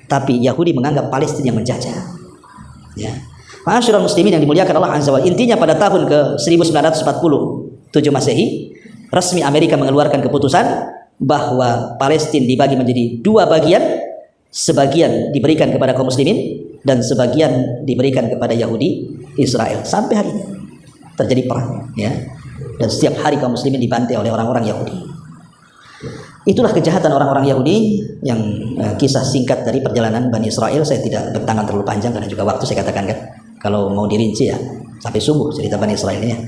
Speaker 1: tapi Yahudi menganggap Palestina yang menjajah. Ya. Masyaallah muslimin yang dimuliakan Allah Azza wa Jalla, intinya pada tahun ke 1947 Masehi, resmi Amerika mengeluarkan keputusan bahwa Palestina dibagi menjadi dua bagian, sebagian diberikan kepada kaum muslimin dan sebagian diberikan kepada Yahudi Israel. Sampai hari ini terjadi perang ya, dan setiap hari kaum muslimin dibantai oleh orang-orang Yahudi. Itulah kejahatan orang-orang Yahudi yang kisah singkat dari perjalanan Bani Israel. Saya tidak bertangan terlalu panjang karena juga waktu, saya katakan kan, kalau mau dirinci ya sampai subuh cerita Bani Israel ini ya.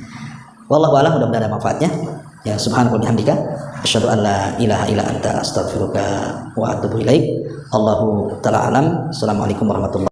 Speaker 1: Wallahu a'lam, mudah-mudahan ada manfaatnya. Ya subhanaka wa bihamdika asyhadu an la ilaha illa anta astaghfiruka wa atubu ilaik. Allahu ta'ala alam. Assalamualaikum warahmatullahi